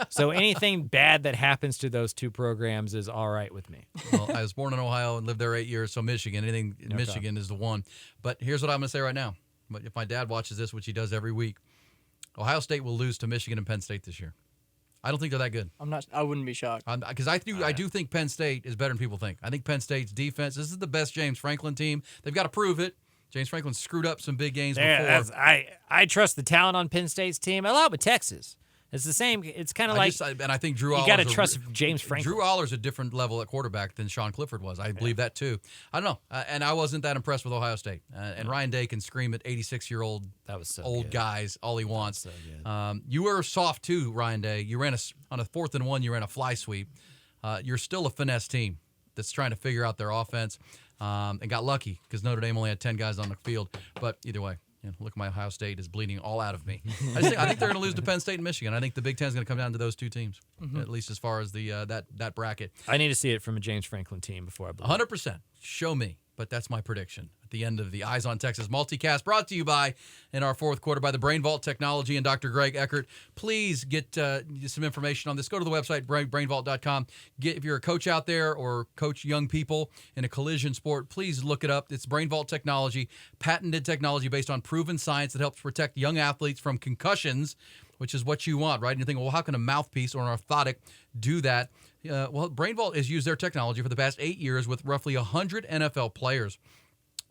Speaker 2: So anything bad that happens to those two programs is all right with me.
Speaker 1: Well, I was born in Ohio and lived there 8 years, so Michigan, anything in Michigan is the one. But here's what I'm going to say right now. But if my dad watches this, which he does every week, Ohio State will lose to Michigan and Penn State this year. I don't think they're that good.
Speaker 3: I wouldn't be shocked.
Speaker 1: Because I do think Penn State is better than people think. I think Penn State's defense, this is the best James Franklin team. They've got to prove it. James Franklin screwed up some big games before.
Speaker 2: I trust the talent on Penn State's team a lot with Texas. It's the same. It's kind of like,
Speaker 1: and I think Drew Allers.
Speaker 2: You got to trust James Franklin.
Speaker 1: Drew Allers a different level at quarterback than Sean Clifford was. I believe that too. I don't know, and I wasn't that impressed with Ohio State. And Ryan Day can scream at 86-year-old old guys all he wants.
Speaker 2: So good.
Speaker 1: You were soft too, Ryan Day. You ran on a 4th and 1. You ran a fly sweep. You're still a finesse team that's trying to figure out their offense, and got lucky because Notre Dame only had 10 guys on the field. But either way. Look, my Ohio State is bleeding all out of me. I think they're going to lose to Penn State and Michigan. I think the Big Ten is going to come down to those two teams, at least as far as the that bracket.
Speaker 2: I need to see it from a James Franklin team before I believe
Speaker 1: 100%. Show me. But that's my prediction at the end of the Eyes on Texas multicast, brought to you by, in our fourth quarter, by the Brain Vault Technology and Dr. Greg Eckert. Please get some information on this. Go to the website, brainvault.com. If you're a coach out there or coach young people in a collision sport, please look it up. It's Brain Vault Technology, patented technology based on proven science that helps protect young athletes from concussions, which is what you want, right? And you think, well, how can a mouthpiece or an orthotic do that? Well, Brain Vault has used their technology for the past 8 years with roughly 100 NFL players.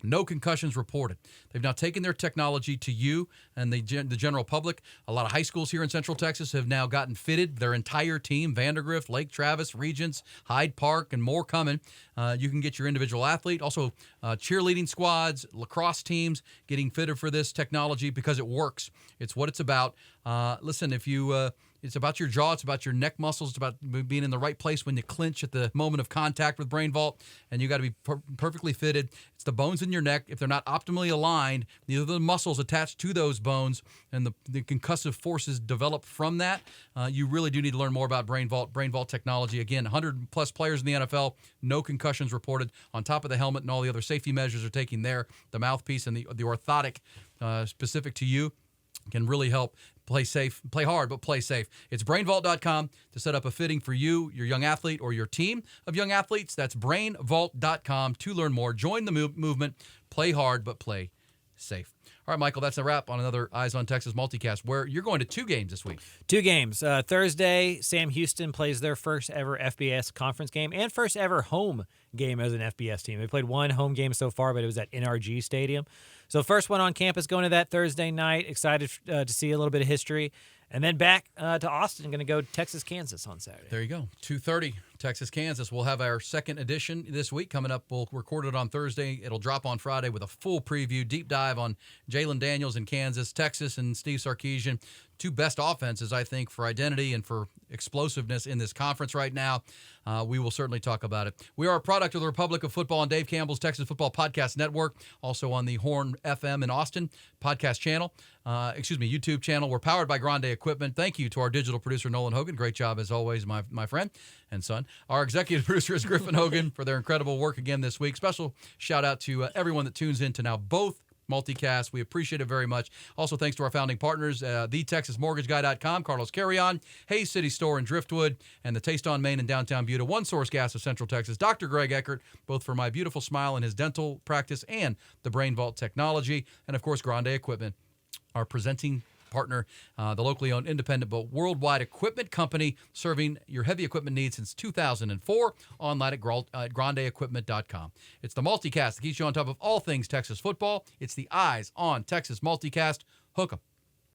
Speaker 1: No concussions reported. They've now taken their technology to you and the general public. A lot of high schools here in Central Texas have now gotten fitted. Their entire team, Vandergrift, Lake Travis, Regents, Hyde Park, and more coming. You can get your individual athlete. Also, cheerleading squads, lacrosse teams getting fitted for this technology because it works. It's what it's about. Listen, if you... It's about your jaw. It's about your neck muscles. It's about being in the right place when you clinch at the moment of contact with Brain Vault, and you got to be perfectly fitted. It's the bones in your neck. If they're not optimally aligned, these are the muscles attached to those bones, and the concussive forces develop from that. You really do need to learn more about Brain Vault technology. Again, 100-plus players in the NFL, no concussions reported. On top of the helmet and all the other safety measures are taking there. The mouthpiece and the orthotic specific to you can really help. Play safe, play hard, but play safe. It's brainvault.com to set up a fitting for you, your young athlete, or your team of young athletes. That's brainvault.com to learn more. Join the movement. Play hard, but play safe. All right, Michael, that's a wrap on another Eyes on Texas multicast, where you're going to 2 games this week.
Speaker 2: 2 games. Thursday, Sam Houston plays their first ever FBS conference game and first ever home game as an FBS team. They played 1 home game so far, but it was at NRG Stadium. So first one on campus going to that Thursday night. Excited to see a little bit of history. And then back to Austin, going to go Texas-Kansas on Saturday.
Speaker 1: There you go. 2:30, Texas-Kansas. We'll have our second edition this week coming up. We'll record it on Thursday. It'll drop on Friday with a full preview, deep dive on Jalen Daniels in Kansas, Texas, and Steve Sarkisian. 2 best offenses, I think, for identity and for explosiveness in this conference right now. We will certainly talk about it. We are a product of the Republic of Football and Dave Campbell's Texas Football Podcast Network, also on the Horn FM in Austin podcast channel. YouTube channel. We're powered by Grande Equipment. Thank you to our digital producer, Nolan Hogan. Great job, as always, my friend and son. Our executive producer is Griffin Hogan for their incredible work again this week. Special shout-out to everyone that tunes in to now both multicast. We appreciate it very much. Also, thanks to our founding partners, thetexasmortgageguy.com, Carlos Carrion, Hayes City Store in Driftwood, and the Taste on Main in downtown Buda, One Source Gas of Central Texas, Dr. Greg Eckert, both for my beautiful smile and his dental practice and the Brain Vault technology, and of course, Grande Equipment, our presenting partner, the locally owned, independent, but worldwide equipment company serving your heavy equipment needs since 2004, online at grandeequipment.com. It's the multicast that keeps you on top of all things Texas football. It's the Eyes on Texas multicast. Hook 'em.